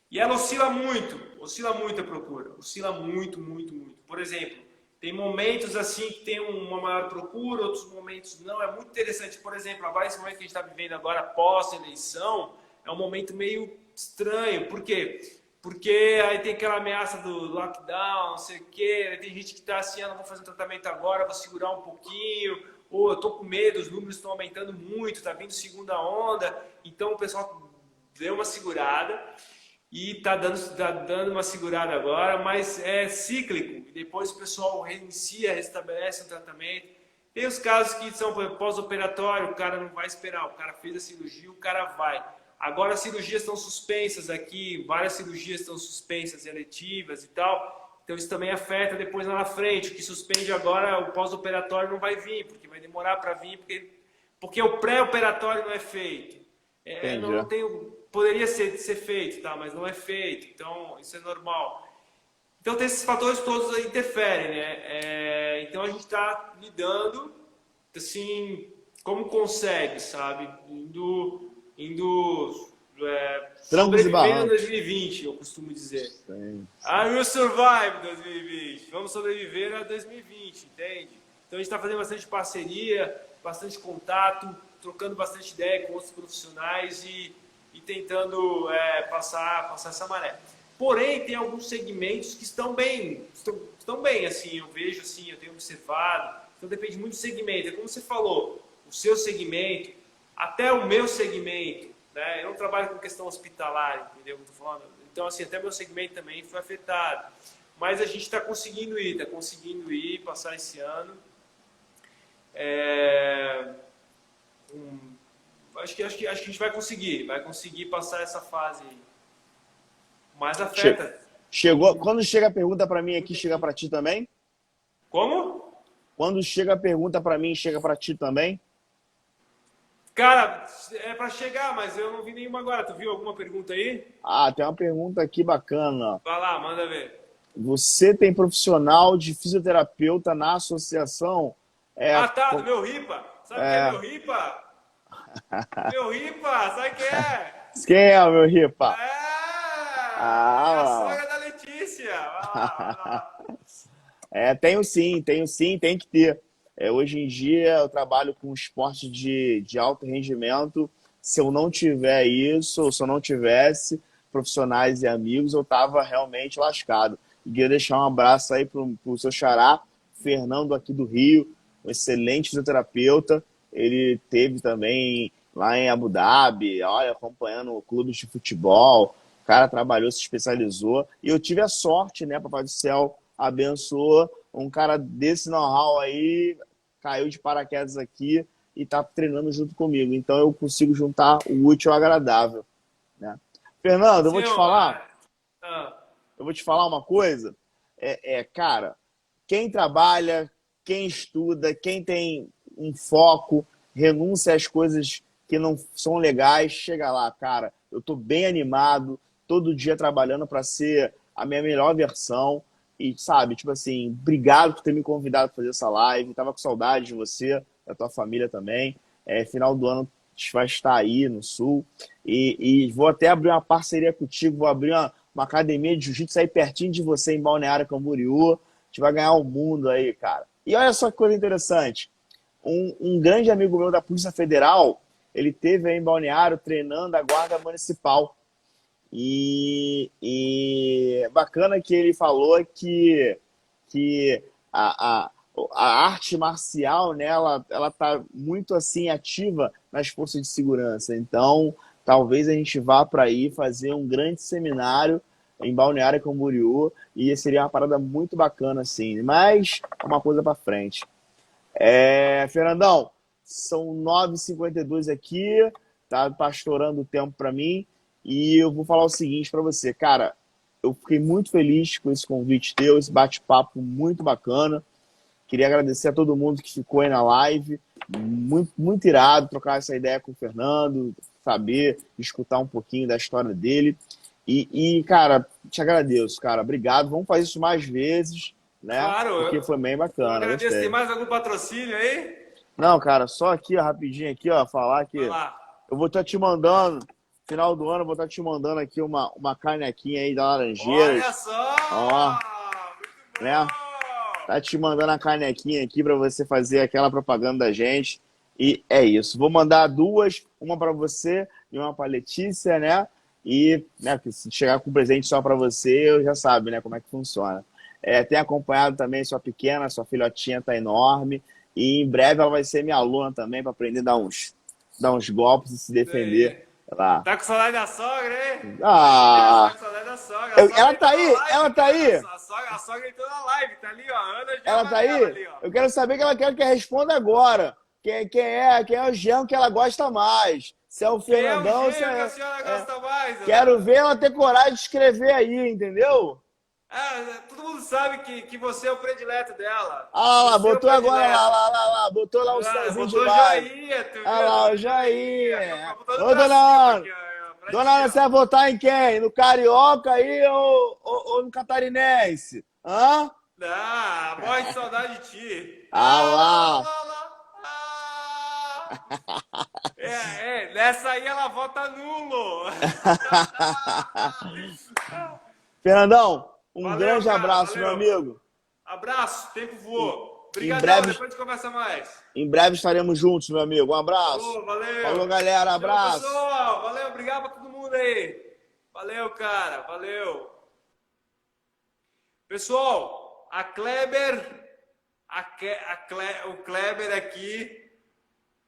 E ela oscila muito a procura, oscila muito. Por exemplo, tem momentos assim que tem uma maior procura, outros momentos não. É muito interessante, por exemplo, agora esse momento que a gente está vivendo agora, pós-eleição, é um momento meio estranho. Por quê? Porque aí tem aquela ameaça do lockdown, não sei o quê. Aí tem gente que está assim, não vou fazer um tratamento agora, vou segurar um pouquinho. Ou eu tô com medo, os números estão aumentando muito, tá vindo segunda onda. Então o pessoal deu uma segurada e tá dando uma segurada agora, mas é cíclico. Depois o pessoal reinicia, restabelece o tratamento. Tem os casos que são pós-operatório, o cara não vai esperar, o cara fez a cirurgia, o cara vai. Agora as cirurgias estão suspensas aqui, várias cirurgias estão suspensas, eletivas e tal. Então isso também afeta depois lá na frente. O que suspende agora, o pós-operatório não vai vir, porque vai demorar para vir, porque o pré-operatório não é feito. Não tem, poderia ser feito, tá? Mas não é feito. Então isso é normal. Então tem esses fatores todos aí interferem, né? Então a gente está lidando assim como consegue, sabe? Sobrevivendo em 2020, eu costumo dizer. I will survive 2020. Vamos sobreviver a 2020, entende? Então a gente está fazendo bastante parceria, bastante contato, trocando bastante ideia com outros profissionais e tentando passar essa maré. Porém, tem alguns segmentos que estão bem, assim, eu vejo assim, eu tenho observado. Então depende muito do segmento. É como você falou, o seu segmento, até o meu segmento, né? Eu não trabalho com questão hospitalar, entendeu? Eu tô falando. Então, assim, até meu segmento também foi afetado. Mas a gente está conseguindo ir, passar esse ano. Acho que a gente vai conseguir passar essa fase aí. Mas afeta. Chegou. Quando chega a pergunta para mim aqui, chega para ti também? Como? Quando chega a pergunta para mim, chega para ti também? Cara, é para chegar, mas eu não vi nenhuma agora. Tu viu alguma pergunta aí? Ah, tem uma pergunta aqui bacana. Vai lá, manda ver. Você tem profissional de fisioterapeuta na associação? É, Ah, tá, do meu Ripa. Sabe quem é é... meu Ripa? Meu Ripa, sabe quem é? Quem é o meu ripa? É a Ah, sogra da Letícia. Vai lá, vai lá. tenho sim, tem que ter. Hoje em dia eu trabalho com esporte de alto rendimento. Se eu não tiver isso, ou se eu não tivesse profissionais e amigos, eu estava realmente lascado. E queria deixar um abraço aí para o seu xará, Fernando aqui do Rio, um excelente fisioterapeuta. Ele teve também lá em Abu Dhabi, olha, acompanhando clubes de futebol. O cara trabalhou, se especializou. E eu tive a sorte, né, Papai do Céu abençoou. Um cara desse know-how aí caiu de paraquedas aqui e tá treinando junto comigo. Então eu consigo juntar o útil ao agradável, né? Fernando, Sim, eu vou te falar uma coisa. Cara, quem trabalha, quem estuda, quem tem um foco, renuncia às coisas que não são legais, chega lá, cara. Eu tô bem animado, todo dia trabalhando para ser a minha melhor versão. E, sabe, tipo assim, obrigado por ter me convidado para fazer essa live. Tava com saudade de você, da tua família também. Final do ano a gente vai estar aí no Sul. E vou até abrir uma parceria contigo, vou abrir uma academia de jiu-jitsu aí pertinho de você, em Balneário Camboriú. A gente vai ganhar o mundo aí, cara. E olha só que coisa interessante. Um grande amigo meu da Polícia Federal, ele teve aí em Balneário treinando a Guarda Municipal. E bacana que ele falou que a arte marcial, né, ela tá muito assim ativa nas forças de segurança. Então, talvez a gente vá para aí fazer um grande seminário em Balneário Camboriú e seria uma parada muito bacana assim. Mas é uma coisa para frente. Fernandão, são 9h52 aqui, tá estourando o tempo para mim. E eu vou falar o seguinte para você, cara, eu fiquei muito feliz com esse convite teu, esse bate-papo muito bacana. Queria agradecer a todo mundo que ficou aí na live. Muito, muito irado trocar essa ideia com o Fernando, saber, escutar um pouquinho da história dele. Cara, te agradeço, cara. Obrigado. Vamos fazer isso mais vezes, né? Claro, Porque foi bem eu bacana, agradeço. Tem gostei. mais algum patrocínio aí? Não, cara, só aqui, ó, rapidinho aqui, ó, falar que Vai lá. eu vou estar te mandando, final do ano, eu vou estar te mandando aqui uma canequinha aí da Olha Laranjeiras. só! Ó, Muito né? bom! Tá te mandando a canequinha aqui para você fazer aquela propaganda da gente. E é isso. Vou mandar duas, uma para você e uma para Letícia, né? E, né, se chegar com presente só para você, eu já sabe, né, como é que funciona. Tem acompanhado também sua pequena, sua filhotinha tá enorme. E em breve ela vai ser minha aluna também para aprender a dar uns golpes e se Isso defender aí. lá. Tá com saudade da sogra, hein? Tá Ah, com saudade da sogra. A sogra ela tá entrou na aí? live, Ela tá cara. aí? A sogra entrou na live, tá ali, ó. A Ana de Ela tá amarela aí? ali, ó. Eu quero saber que ela quer que responda agora. Quem é o Jean que ela gosta mais? Se é o Quem é o Fernandão, se gênio que a é. senhora gosta mais, Quero Ana? ver ela ter coragem de escrever aí, entendeu? Todo mundo sabe que você é o predileto dela. Ah lá, Você é o botou agora predileto. lá, botou lá um sinalzinho de Botou like. joinha, tu Ah viu? lá, o Botou joinha. joinha. Botando Ô, pra dona cima Ana, aqui, ó. Pra dona ti, Ana, você ó. vai votar em quem? No Carioca aí ou no Catarinense? Hã? Morre de saudade de ti. Ah Lá, lá. lá, lá. Nessa aí ela vota nulo. Fernandão, um Valeu, grande cara, abraço, meu valeu. amigo. Abraço, tempo Em, voou. em Obrigadão, breve, depois a gente conversa mais. em breve estaremos juntos, meu amigo. Um abraço. Falou, Falou, valeu. galera. Tchau, Abraço. pessoal. Valeu, obrigado pra todo mundo aí. Valeu, cara, valeu. Pessoal, a Kleber, o Kleber aqui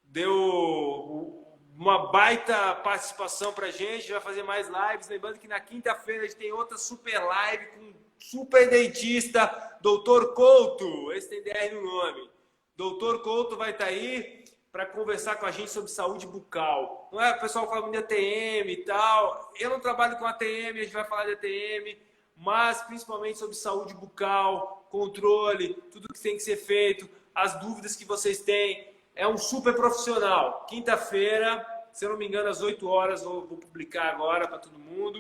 deu uma baita participação pra gente, vai fazer mais lives. Lembrando que na quinta-feira a gente tem outra super live com um super dentista, Dr. Couto, esse tem DR no nome. Dr. Couto vai estar aí para conversar com a gente sobre saúde bucal. Não é, o pessoal fala muito de ATM e tal. Eu não trabalho com ATM, a gente vai falar de ATM, mas principalmente sobre saúde bucal, controle, tudo que tem que ser feito, as dúvidas que vocês têm. é um super profissional. Quinta-feira, se eu não me engano, às 8 horas, vou publicar agora para todo mundo.